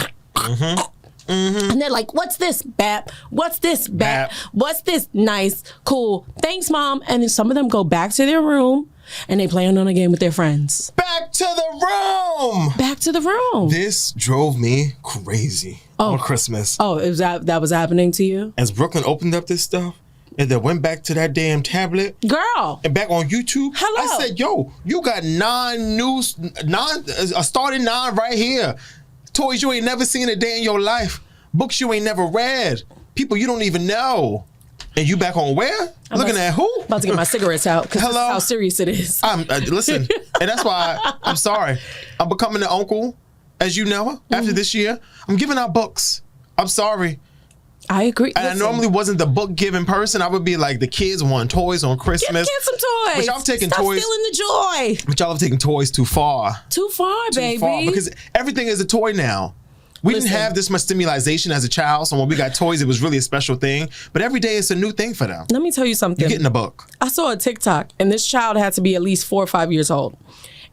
And they're like, what's this, Bap? What's this, Bap? What's this? Nice, cool. Thanks, Mom. And then some of them go back to their room and they play on a game with their friends. Back to the room. Back to the room. This drove me crazy on Christmas. Oh, that was happening to you? As Brooklyn opened up this stuff and then went back to that damn tablet. Girl. And back on YouTube. Hello. I said, yo, you got a starting 9 right here. Toys you ain't never seen a day in your life. Books you ain't never read. People you don't even know. And you back on where? Looking at who? About to get my cigarettes out because this is how serious it is. Listen, and that's why I'm sorry. I'm becoming an uncle, as you know, after this year. I'm giving out books. I'm sorry. I agree. And I normally wasn't the book giving person. I would be like, the kids want toys on Christmas. Get some toys. But y'all have taken Stop toys. stealing the joy. But y'all have taken toys too far. Too far, baby. Because everything is a toy now. We didn't have this much stimulation as a child, so when we got toys, it was really a special thing. But every day it's a new thing for them. Let me tell you something. You're getting a book. I saw a TikTok, and this child had to be at least 4 or 5 years old.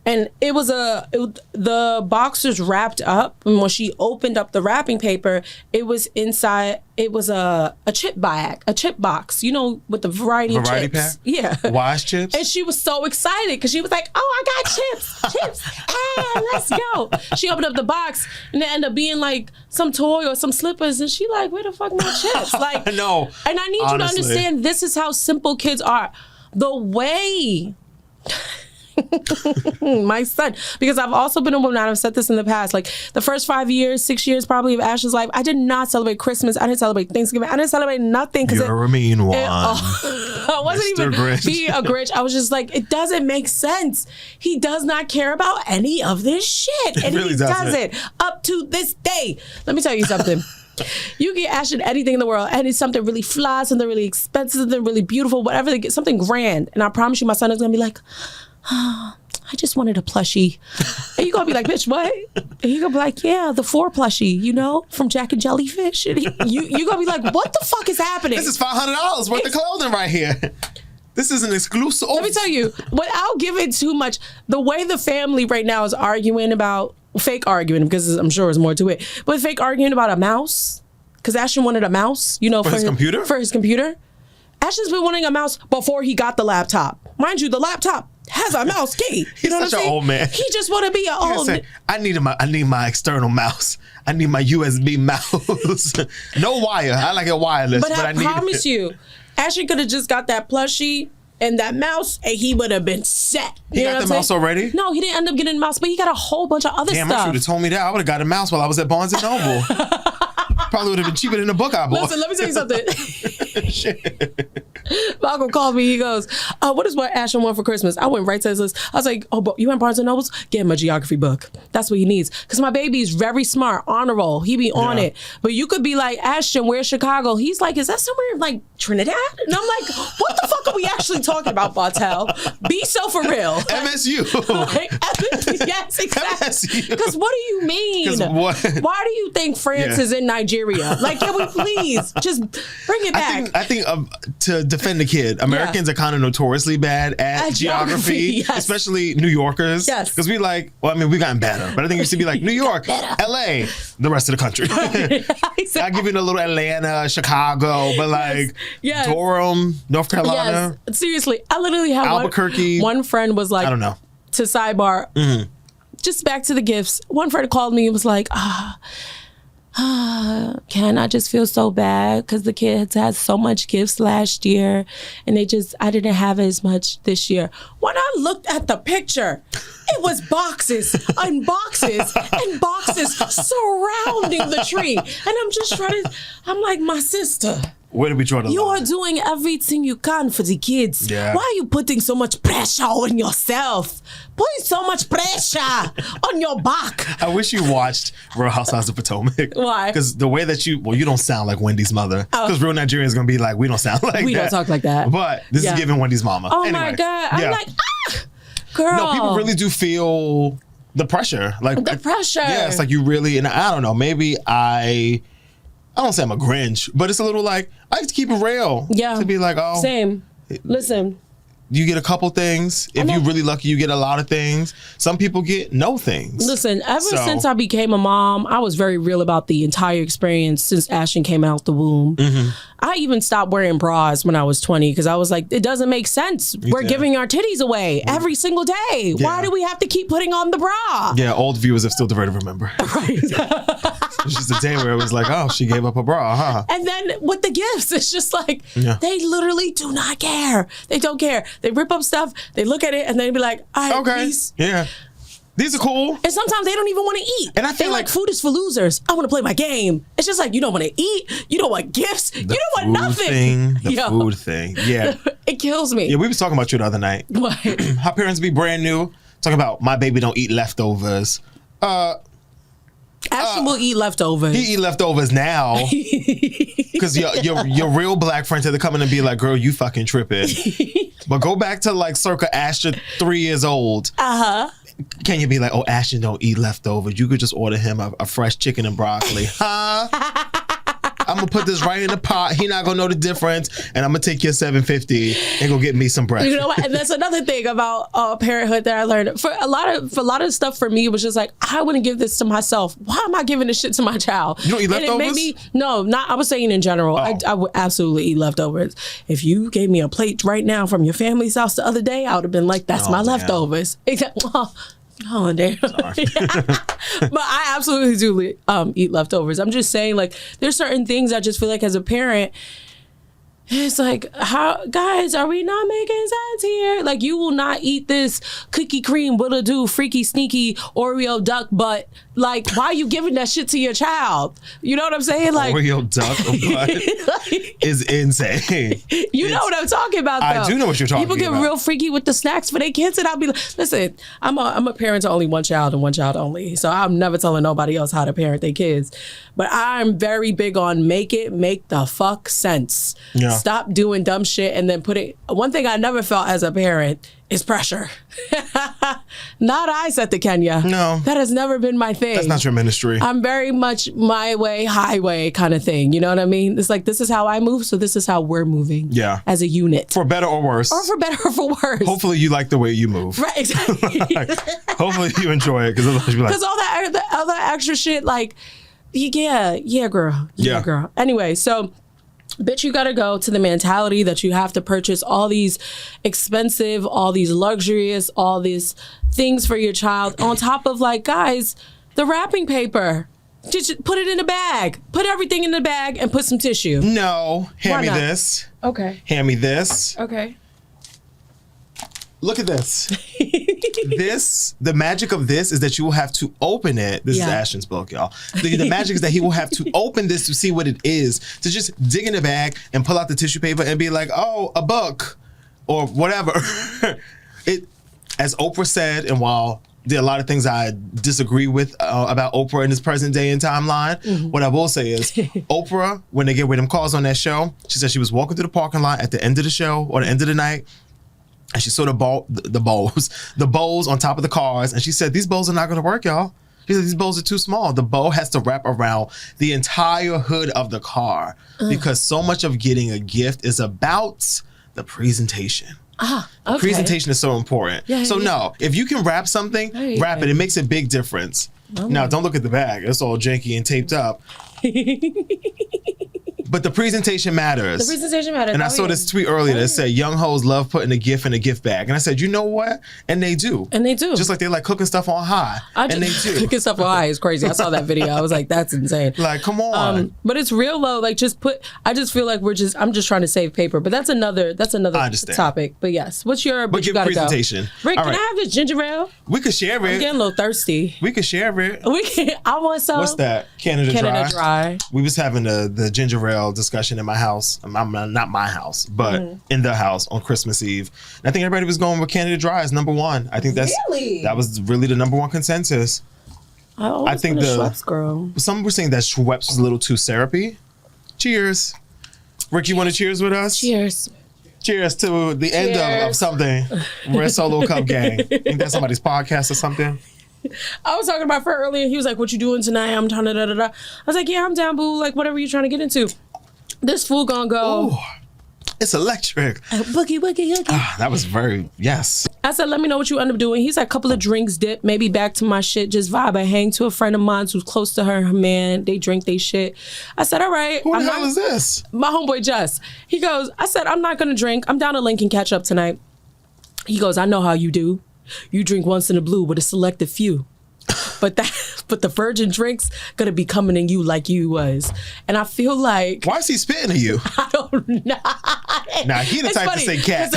And it was the box was wrapped up, and when she opened up the wrapping paper, it was inside. It was a chip bag, a chip box, with the variety of chips. Pack? Yeah. Wise chips? And she was so excited because she was like, oh, I got chips. Let's go. She opened up the box, and it ended up being like some toy or some slippers, and she like, where the fuck my chips? Like, no. And I need you to understand, this is how simple kids are. The way... my son, because I've also been a woman, and I've said this in the past, like the first 5 years, 6 years probably of Ash's life, I did not celebrate Christmas. I didn't celebrate Thanksgiving. I didn't celebrate nothing. You're a mean one. I wasn't even being a Grinch. I was just like, it doesn't make sense. He does not care about any of this shit. And really he doesn't up to this day. Let me tell you something. You get Ashton anything in the world, and it's something really fly, something really expensive, something really beautiful, whatever they get, something grand. And I promise you, my son is going to be like, I just wanted a plushie. And you're going to be like, bitch, what? And you're going to be like, yeah, the 4 plushie, from Jack and Jellyfish. And you're going to be like, what the fuck is happening? This is $500 worth of clothing right here. This is an exclusive. Let me tell you, without giving too much, the way the family right now is arguing about, fake arguing, because I'm sure there's more to it, but fake arguing about a mouse, because Ashton wanted a mouse, for his computer? For his computer. Ashton's been wanting a mouse before he got the laptop. Mind you, the laptop has a mouse key. He's such an old man. He just want to be an old man. I need my external mouse. I need my USB mouse. No wire. I like it wireless. But I promise you, Ashton could have just got that plushie and that mouse, and he would have been set. He got the mouse already? No, he didn't end up getting a mouse, but he got a whole bunch of other stuff. Damn, I should have told me that. I would have got a mouse while I was at Barnes & Noble. Probably would have been cheaper than the book I bought. Listen, let me tell you something. Malcolm called me. He goes, what is what Ashton want for Christmas? I went right to his list. I was like, oh, you went Barnes & Nobles? Get him a geography book. That's what he needs. Because my baby is very smart, on a roll. He be on it. But you could be like, Ashton, where's Chicago? He's like, is that somewhere like Trinidad? And I'm like, what the fuck are we actually actually talking about, Bartel. Be so for real. MSU. Yes, exactly. MSU. Because what do you mean? Why do you think France is in Nigeria? Like, can we please just bring it back? I think to defend the kid, Americans are kind of notoriously bad at geography, especially New Yorkers. Yes. Because we've gotten better. But I think it used to be like New York, LA, the rest of the country. Exactly. I'll give you a little Atlanta, Chicago, but like Durham, North Carolina. Yes. Seriously, I literally have Albuquerque. One friend was like, I don't know. To sidebar, just back to the gifts. One friend called me and was like, Ken, I just feel so bad because the kids had so much gifts last year and I didn't have as much this year. When I looked at the picture, it was boxes and boxes and boxes surrounding the tree. And I'm like, my sister. Where did we draw the line? You are doing everything you can for the kids. Yeah. Why are you putting so much pressure on yourself? Putting so much pressure on your back. I wish you watched Real Housewives of Potomac. Why? Because the way that you don't sound like Wendy's mother. Because real Nigerians going to be like, we don't sound like that. We don't talk like that. But this is giving Wendy's mama. Oh my God. I'm like, girl. No, people really do feel the pressure. Like the pressure. Yeah, it's like you really, and I don't know, maybe I don't say I'm a Grinch, but it's a little like, I like to keep it real. Yeah. To be like, oh. Same. Listen. You get a couple things. If you're really lucky, you get a lot of things. Some people get no things. Listen, ever since I became a mom, I was very real about the entire experience since Ashton came out the womb. Mm-hmm. I even stopped wearing bras when I was 20 because I was like, it doesn't make sense. We're giving our titties away every single day. Yeah. Why do we have to keep putting on the bra? Yeah, old viewers of Still Diverted remember. Right. It's just a day where it was like, oh, she gave up a bra, huh? And then with the gifts, it's just like, they literally do not care. They don't care. They rip up stuff, they look at it, and they be like, all right, okay. These are cool. And sometimes they don't even want to eat. And I feel like food is for losers. I want to play my game. It's just like, you don't want to eat. You don't want gifts. You don't want nothing. The food thing. Yeah. It kills me. Yeah, we was talking about you the other night. What? How parents be brand new. Talking about my baby don't eat leftovers. Ashton will eat leftovers. He eat leftovers now. Because your real black friends had to come in and be like, girl, you fucking tripping. But go back to like circa Ashton 3 years old. Uh-huh. Can you be like, oh, Ashton don't eat leftovers. You could just order him a fresh chicken and broccoli. Huh? I'm going to put this right in the pot. He not going to know the difference. And I'm going to take your $7.50 and go get me some breakfast. You know what? And that's another thing about parenthood that I learned. For a lot of stuff for me, it was just like, I wouldn't give this to myself. Why am I giving this shit to my child? You don't eat leftovers? And it made me, no, not, I was saying in general. Oh. I would absolutely eat leftovers. If you gave me a plate right now from your family's house the other day, I would have been like, that's my leftovers. Exactly. Oh, damn. But I absolutely do eat leftovers. I'm just saying, like, there's certain things I just feel like as a parent, it's like, how, guys, are we not making sense here? Like, you will not eat this cookie cream, will do freaky, sneaky Oreo duck butt. Like, why are you giving that shit to your child? You know what I'm saying? Like Oreo duck butt is insane. You know what I'm talking about, though. I do know what you're talking about. People get real freaky with the snacks for their kids, and I'll be like, listen, I'm a parent to only one child and one child only. So I'm never telling nobody else how to parent their kids. But I'm very big on make the fuck sense. Yeah. Stop doing dumb shit and then put it. One thing I never felt as a parent is pressure. Not I said to Kenya. No. That has never been my thing. That's not your ministry. I'm very much my way, highway kind of thing. You know what I mean? It's like, this is how I move, so this is how we're moving. Yeah. As a unit. For better or worse. Or for better or for worse. Hopefully you like the way you move. Right, exactly. Like, hopefully you enjoy it, because otherwise you'll be like, because all that other extra shit, like, yeah, girl. Yeah, girl. Anyway, so bitch, you gotta go to the mentality that you have to purchase all these expensive, all these luxurious, all these things for your child on top of, like, guys, the wrapping paper. Just put it in a bag. Put everything in the bag and put some tissue. No. Hand me this. Okay. Hand me this. Okay. Look at this. The magic of this is that you will have to open it. This is Ashton's book, y'all. The magic is that he will have to open this to see what it is, to just dig in the bag and pull out the tissue paper and be like, oh, a book or whatever. As Oprah said, and while There are a lot of things I disagree with about Oprah in this present day and timeline. Mm-hmm. What I will say is, Oprah, when they get with them calls on that show, she said she was walking through the parking lot at the end of the show or the end of the night, and she saw the bows on top of the cars, and she said, these bows are not going to work, y'all. She said, these bows are too small. The bow has to wrap around the entire hood of the car because so much of getting a gift is about the presentation. Okay. The presentation is so important. Yeah, so no, if you can wrap something, wrap it. It makes a big difference. Now, don't look at the bag. It's all janky and taped up. But the presentation matters. The presentation matters. And I saw this tweet earlier that said, young hoes love putting a gift in a gift bag. And I said, you know what? And they do. And they do. Just like they like cooking stuff on high. And they do. Cooking stuff on high is crazy. I saw that video. I was like, that's insane. Like, come on. But it's real low. Like, I just feel like I'm just trying to save paper. But that's another topic. But yes. What's your, but you gotta presentation. Go. Rick, can I have this ginger ale? We could share it. I'm getting a little thirsty. We could share it. I want some. What's that? Canada Dry. We was having the ginger ale discussion in my house. Not my house, but in the house on Christmas Eve. And I think everybody was going with Canada Dry as number one. I think that was really the number one consensus. I think the Schweppes girl. Some were saying that Schweppes was a little too syrupy. Cheers. Rick, you want to cheers with us? Cheers. Cheers to the end of something. We're Solo Cup Gang. I think that's somebody's podcast or something. I was talking to my friend earlier. He was like, what you doing tonight? I'm trying to da-da-da. I was like, yeah, I'm down, boo. Like, whatever you're trying to get into. This fool gonna go. Ooh, it's electric. Boogie, woogie, woogie. That was yes. I said, let me know what you end up doing. He's like, a couple of drinks, dip, maybe back to my shit, just vibe. I hang to a friend of mine who's close to her man. They drink, they shit. I said, all right. Who the hell is this? My homeboy, Jess. He goes, I said, I'm not gonna drink. I'm down to Lincoln catch up tonight. He goes, I know how you do. You drink once in a blue with a selective few. But the virgin drinks gonna be coming in you like you was. And I feel like... Why is he spitting at you? I don't know. Nah, he the type to say cat.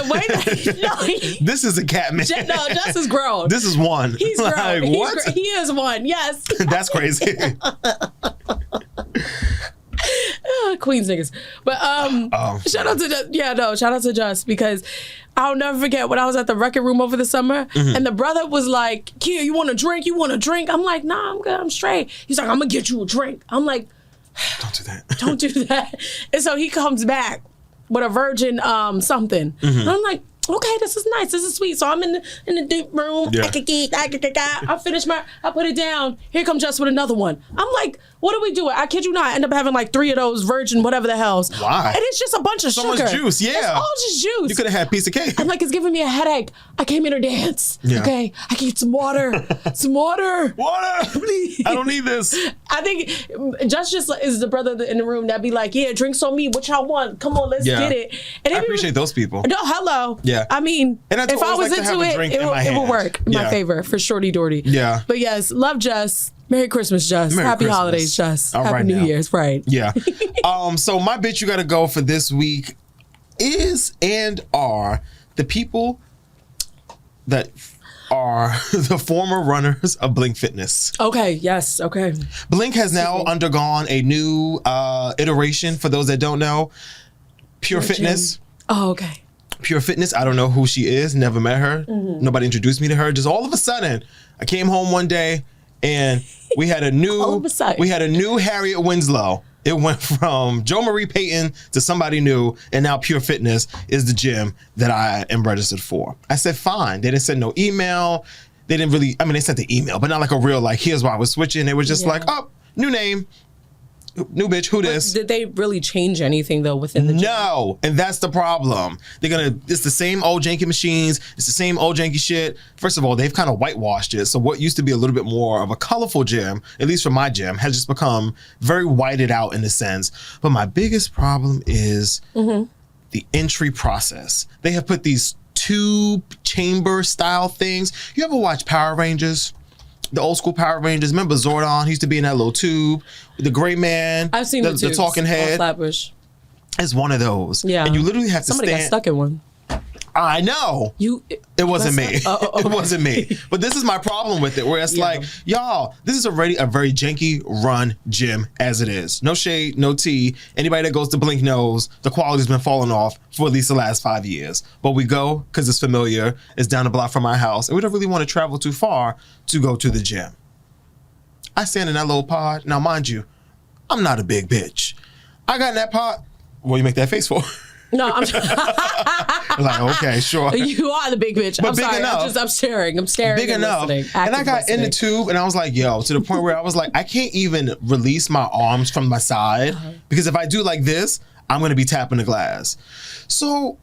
This is a cat man. No, Jess is grown. This is one. He's grown. Like, what? He is one, yes. That's crazy. Queens niggas. But shout out to shout out to Just, because I'll never forget when I was at the record room over the summer and the brother was like, Kia, you want a drink? You want a drink? I'm like, nah, I'm good, I'm straight. He's like, I'm gonna get you a drink. I'm like, don't do that. Don't do that. And so he comes back with a virgin something. And I'm like, okay, this is nice. This is sweet. So I'm in the deep room. Yeah. I put it down. Here comes Just with another one. I'm like, what are we doing? I kid you not. I end up having like 3 of those virgin whatever the hell's. Why? And it's just a bunch of sugar. So much juice, yeah. It's all just juice. You could have had a piece of cake. I'm like, it's giving me a headache. I came here to dance. Yeah. Okay, I can get some water. Some water. Water. Please. I don't need this. I think just is the brother in the room that be like, yeah, drinks on me. What y'all want? Come on, let's get it. And I appreciate those people. No, hello. Yeah. I mean, if I was into it would work in my favor for Shorty Doherty. Yeah. But yes, love Just. Merry Christmas, Just. Happy holidays, Just. Happy New Year's, right. Yeah. So my bitch you gotta go for this week is and are the people that are the former runners of Blink Fitness. Okay, yes, okay. Blink has now undergone a new iteration, for those that don't know. Pure Fitness. Oh, okay. Pure Fitness, I don't know who she is, never met her. Nobody introduced me to her. Just all of a sudden, I came home one day and we had a new Harriet Winslow. It went from Joe Marie Payton to somebody new, and now Pure Fitness is the gym that I am registered for. I said, fine. They didn't send no email. They didn't really, they sent the email, but not like a real, like, here's why I was switching. They were just like, oh, new name. New bitch, who this? Did they really change anything though within the gym? No, and that's the problem. It's the same old janky machines, it's the same old janky shit. First of all, they've kind of whitewashed it. So what used to be a little bit more of a colorful gym, at least for my gym, has just become very whited out in a sense. But my biggest problem is the entry process. They have put these tube chamber style things. You ever watch Power Rangers? The old school Power Rangers. Remember Zordon? He used to be in that little tube. The gray man. I've seen the talking head. Flatbush. It's one of those. Yeah. And you literally have to stand. Somebody got stuck in one. I know. It wasn't me. It wasn't me. But this is my problem with it, where it's like, y'all, this is already a very janky run gym as it is. No shade, no tea. Anybody that goes to Blink knows the quality's been falling off for at least the last 5 years. But we go because it's familiar. It's down the block from my house. And we don't really want to travel too far to go to the gym. I stand in that little pod. Now, mind you, I'm not a big bitch. I got in that pod. What do you make that face for? No, I'm like, okay, sure. You are the big bitch. But I'm big sorry. Enough. I'm staring. Big enough. And I got in the tube and I was like, yo, to the point where I was like, I can't even release my arms from my side because if I do like this, I'm going to be tapping the glass. So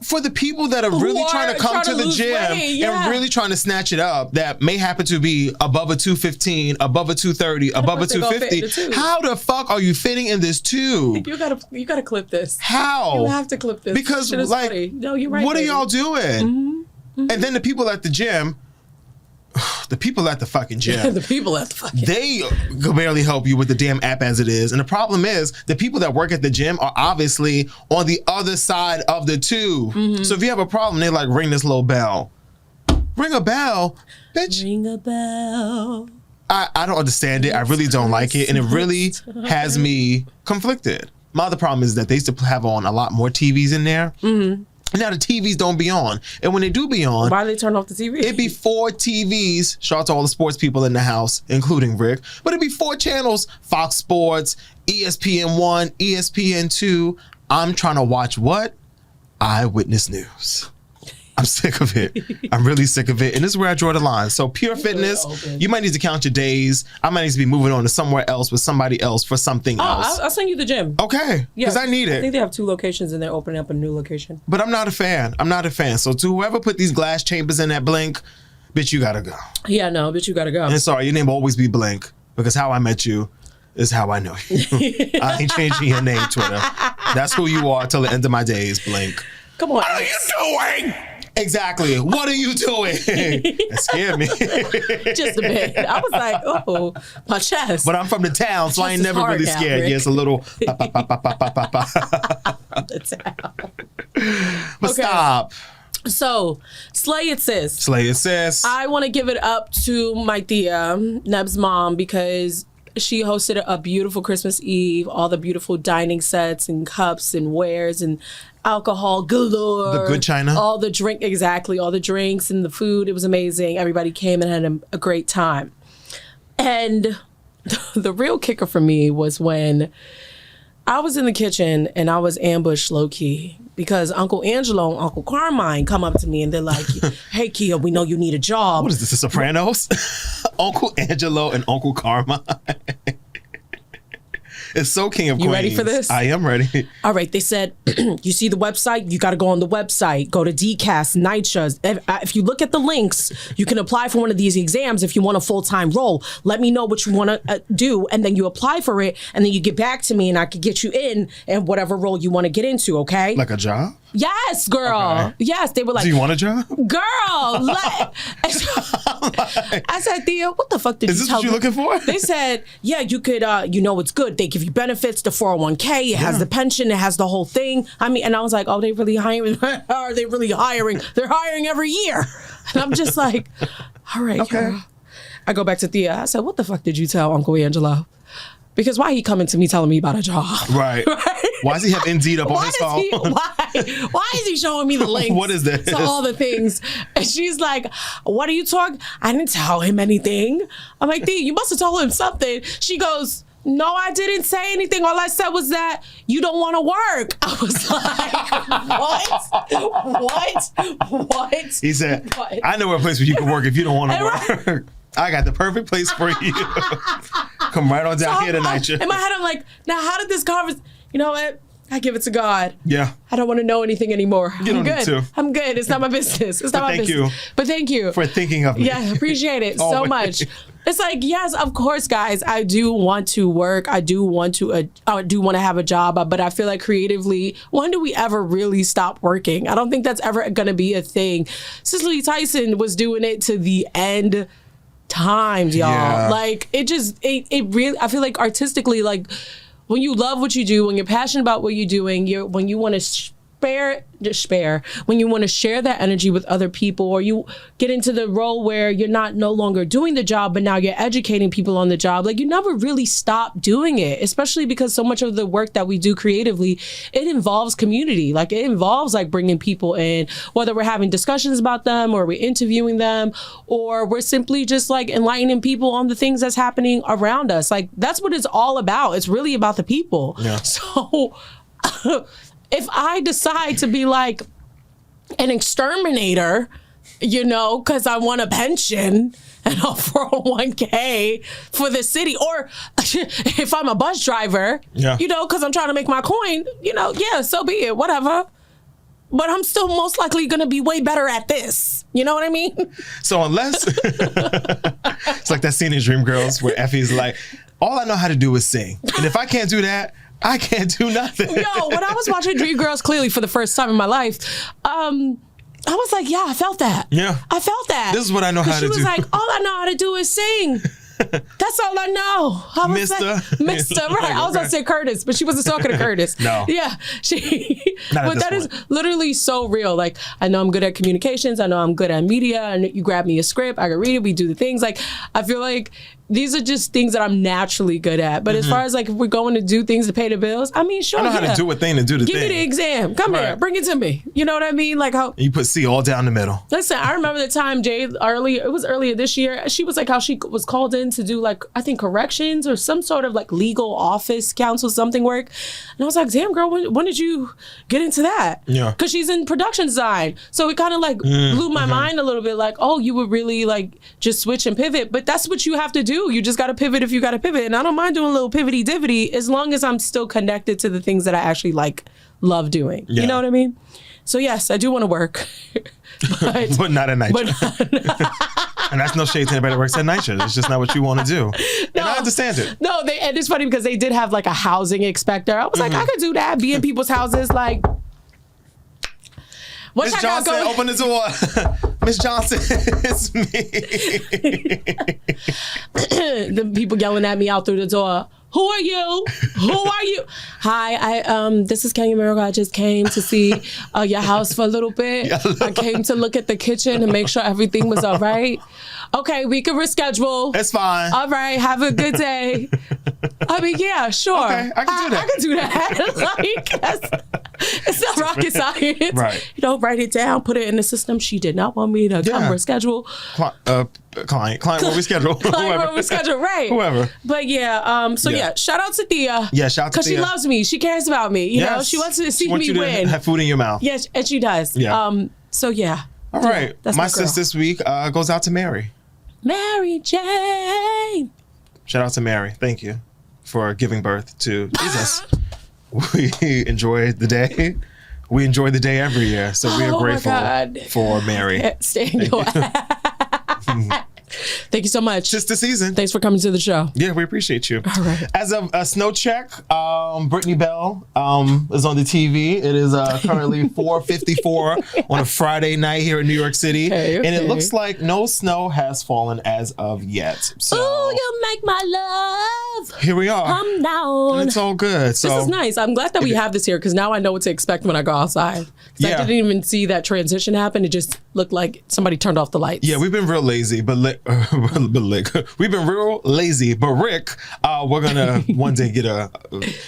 for the people that are really trying to come to the gym and really trying to snatch it up, that may happen to be above a 215, above a 230, above a 250. How the fuck are you fitting in this tube? You gotta clip this. How? You have to clip this. Because like, no, you're right. What are y'all doing? Mm-hmm. Mm-hmm. And then the people at the gym. The people at the fucking gym. They can barely help you with the damn app as it is. And the problem is the people that work at the gym are obviously on the other side of the tube. Mm-hmm. So if you have a problem, they like ring this little bell. Ring a bell? Bitch. Ring a bell. I don't understand it. I really don't like it. And it really has me conflicted. My other problem is that they used to have on a lot more TVs in there. Mm-hmm. Now the TVs don't be on. And when they do be on, why do they turn off the TV? It'd be 4 TVs. Shout out to all the sports people in the house, including Rick. But it'd be 4 channels. Fox Sports, ESPN1, ESPN2. I'm trying to watch what? Eyewitness News. I'm sick of it. I'm really sick of it. And this is where I draw the line. So Pure Fitness, you might need to count your days. I might need to be moving on to somewhere else with somebody else for something else. I'll send you the gym. Okay. Because I need it. I think they have 2 locations and they're opening up a new location. But I'm not a fan. So to whoever put these glass chambers in that Blink, bitch, you gotta go. Yeah, no, bitch, you gotta go. And sorry, your name will always be Blink because how I met you is how I know you. I ain't changing your name, Twitter. That's who you are till the end of my days, Blink. Come on. What are you doing? Exactly. What are you doing? That scared me. Just a bit. I was like, oh, my chest. But I'm from the town, so I ain't never really scared. Yeah, it's a little. But stop. So, Slay It Sis. Slay It Sis. I want to give it up to my tia, Neb's mom, because she hosted a beautiful Christmas Eve, all the beautiful dining sets and cups and wares and alcohol galore. The good china. All the drinks and the food. It was amazing. Everybody came and had a great time. And the real kicker for me was when I was in the kitchen and I was ambushed low-key because Uncle Angelo and Uncle Carmine come up to me and they're like, hey, Kia, we know you need a job. What is this, The Sopranos? Uncle Angelo and Uncle Carmine. It's so King of Queens. You ready for this? I am ready. All right. They said, you see the website? You got to go on the website. Go to DCAS, NYCHA. If you look at the links, you can apply for one of these exams if you want a full-time role. Let me know what you want to do, and then you apply for it, and then you get back to me, and I can get you in whatever role you want to get into, okay? Like a job? Yes, girl. Okay. Yes, they were like, do you want a job? Girl, I said, Thea, what the fuck did you tell me? Is this what you're looking for? They said, yeah, you could, it's good. They give you benefits, the 401k, it has the pension, it has the whole thing. I mean, and I was like, oh, they really hiring? Are they really hiring? They're hiring every year. And I'm just like, all right, okay. Girl. I go back to Thea. I said, what the fuck did you tell Uncle Angelo? Because why he coming to me telling me about a job? Right. Why does he have Indeed up on his phone? Why is he showing me the links? What is this? To all the things? And she's like, what are you talking? I didn't tell him anything. I'm like, Thea, you must have told him something. She goes, no, I didn't say anything. All I said was that you don't want to work. I was like, what? He said, what? I know a place where you can work if you don't want to work. I got the perfect place for you. Come right on down here tonight. In my head, I'm like, now how did this conversation, you know what? I give it to God. Yeah. I don't want to know anything anymore. You don't need to. I'm good. It's not my business. It's not my business. But thank you. For thinking of me. Yeah, I appreciate it so much. It's like, yes, of course, guys, I do want to work. I do want to have a job, but I feel like creatively, when do we ever really stop working? I don't think that's ever going to be a thing. Cicely Tyson was doing it to the end times, y'all. Yeah. Like, it really, I feel like artistically, like, when you love what you do, when you're passionate about what you're doing, when you want to when you want to share that energy with other people, or you get into the role where you're no longer doing the job, but now you're educating people on the job, like you never really stop doing it, especially because so much of the work that we do creatively, it involves community. Like it involves like bringing people in, whether we're having discussions about them or we're interviewing them, or we're simply just like enlightening people on the things that's happening around us. Like that's what it's all about. It's really about the people. Yeah. So if I decide to be like an exterminator, you know, because I want a pension and a 401k for the city, or if I'm a bus driver, you know, because I'm trying to make my coin, you know, yeah, so be it, whatever. But I'm still most likely going to be way better at this. You know what I mean? So unless it's like that scene in Dreamgirls where Effie's like, all I know how to do is sing. And if I can't do that, I can't do nothing. Yo, when I was watching Dreamgirls clearly for the first time in my life, I was like, yeah, I felt that. Yeah. I felt that. This is what I know how to do. She was like, all I know how to do is sing. That's all I know. I was Mr. Right. I was going to say Curtis, but she wasn't talking to Curtis. No. Yeah. But that is literally so real. Like, I know I'm good at communications. I know I'm good at media. And you grab me a script, I can read it. We do the things. Like, I feel like these are just things that I'm naturally good at. But as far as like if we're going to do things to pay the bills, I mean, sure. I know how to do a thing to do the thing. Give me the exam. Come here. Bring it to me. You know what I mean? Like how you put C all down the middle. Listen, I remember the time Jade earlier this year. She was like how she was called in to do like I think corrections or some sort of like legal office counsel something work. And I was like, damn girl, when did you get into that? Yeah. Because she's in production design. So it kind of like blew my mind a little bit. Like, oh, you would really like just switch and pivot. But that's what you have to do. You just got to pivot if you got to pivot. And I don't mind doing a little pivot-y divity as long as I'm still connected to the things that I actually like love doing. Yeah. You know what I mean? So yes, I do want to work. but not at night. And that's no shade to anybody that works at night shift. It's just not what you want to do. And I understand it. No, and it's funny because they did have like a housing inspector. I was like, I could do that. Be in people's houses like. Miss Johnson, open the door. Miss Johnson, it's me. The people yelling at me out through the door. Who are you? Who are you? Hi, this is Kenya Miracle. I just came to see your house for a little bit. I came to look at the kitchen and make sure everything was all right. Okay, we can reschedule. It's fine. All right, have a good day. I mean, yeah, sure. Okay, I can do that. I can do that. Like, it's not rocket science. Right. You know, write it down, put it in the system. She did not want me to come reschedule. Client will reschedule. Client will reschedule, right. Whoever. But yeah, shout out to Thea. Yeah, shout out to Thea. Because she loves me. She cares about me. You know, she wants to see me win. Have food in your mouth. Yes, and she does. Yeah. So yeah. All right. My sis this week goes out to Mary. Mary Jane. Shout out to Mary. Thank you for giving birth to Jesus. We enjoy the day. We enjoy the day every year. So we are grateful for Mary. I can't stand your ass. Thank you so much. Just the season. Thanks for coming to the show. Yeah, we appreciate you. All right. As of a snow check, Brittany Bell is on the TV. It is currently 4:54 on a Friday night here in New York City. Okay. And it looks like no snow has fallen as of yet. So, ooh, you make my love. Here we are. Come down. And it's all good. So this is nice. I'm glad that we have this here because now I know what to expect when I go outside. I didn't even see that transition happen. It just looked like somebody turned off the lights. Yeah, we've been real lazy, but we've been real lazy. But Rick, we're gonna one day get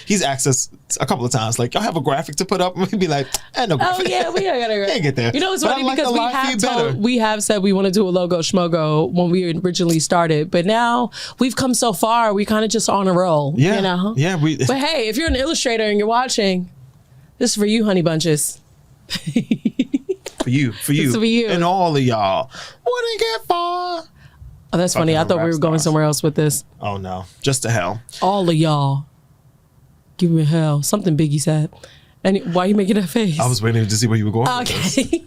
he's asked us a couple of times, like, y'all have a graphic to put up? And we'd be like, no graphic. Oh yeah, we gotta graphic. Get there. You know, it's funny because we have said we want to do a logo schmogo when we originally started, but now we've come so far, we kind of just on a roll. Yeah, you know? Yeah. But hey, if you're an illustrator and you're watching, this is for you, honey bunches. For you, and all of y'all. Wouldn't get far. Oh, that's funny. I thought we were going somewhere else with this. Oh no, just to hell. All of y'all, give me hell. Something Biggie said. And why are you making that face? I was waiting to see where you were going. Okay.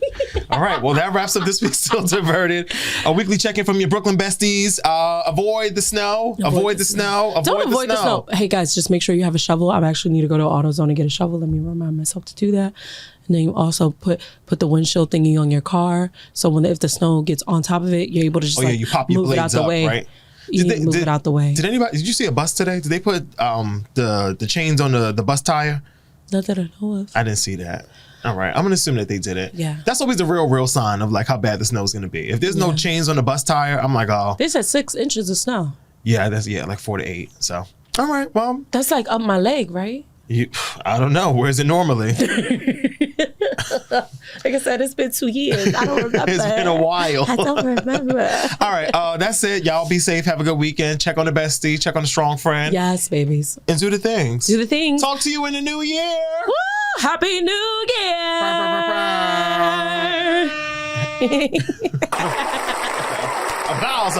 All right. Well, that wraps up this week's Still Diverted. A weekly check-in from your Brooklyn besties. Avoid the snow. Avoid the snow. Don't avoid the snow. Hey guys, just make sure you have a shovel. I actually need to go to AutoZone and get a shovel. Let me remind myself to do that. And then you also put the windshield thingy on your car, so if the snow gets on top of it, you're able to just you pop your blades up, right? Move it out the way. Did you see a bus today? Did they put the chains on the bus tire? Not that I know of. I didn't see that. All right. I'm going to assume that they did it. Yeah. That's always the real sign of like how bad the snow is going to be. If there's no chains on the bus tire, I'm like, oh. They said 6 inches of snow. Yeah, that's like 4 to 8. So, all right. Well, that's like up my leg, right? I don't know. Where is it normally? Like I said, it's been 2 years. I don't remember. It's been a while. I don't remember. All right. That's it. Y'all be safe. Have a good weekend. Check on the bestie. Check on the strong friend. Yes, babies. And do the things. Do the things. Talk to you in the new year. Woo! Happy New Year. Applause.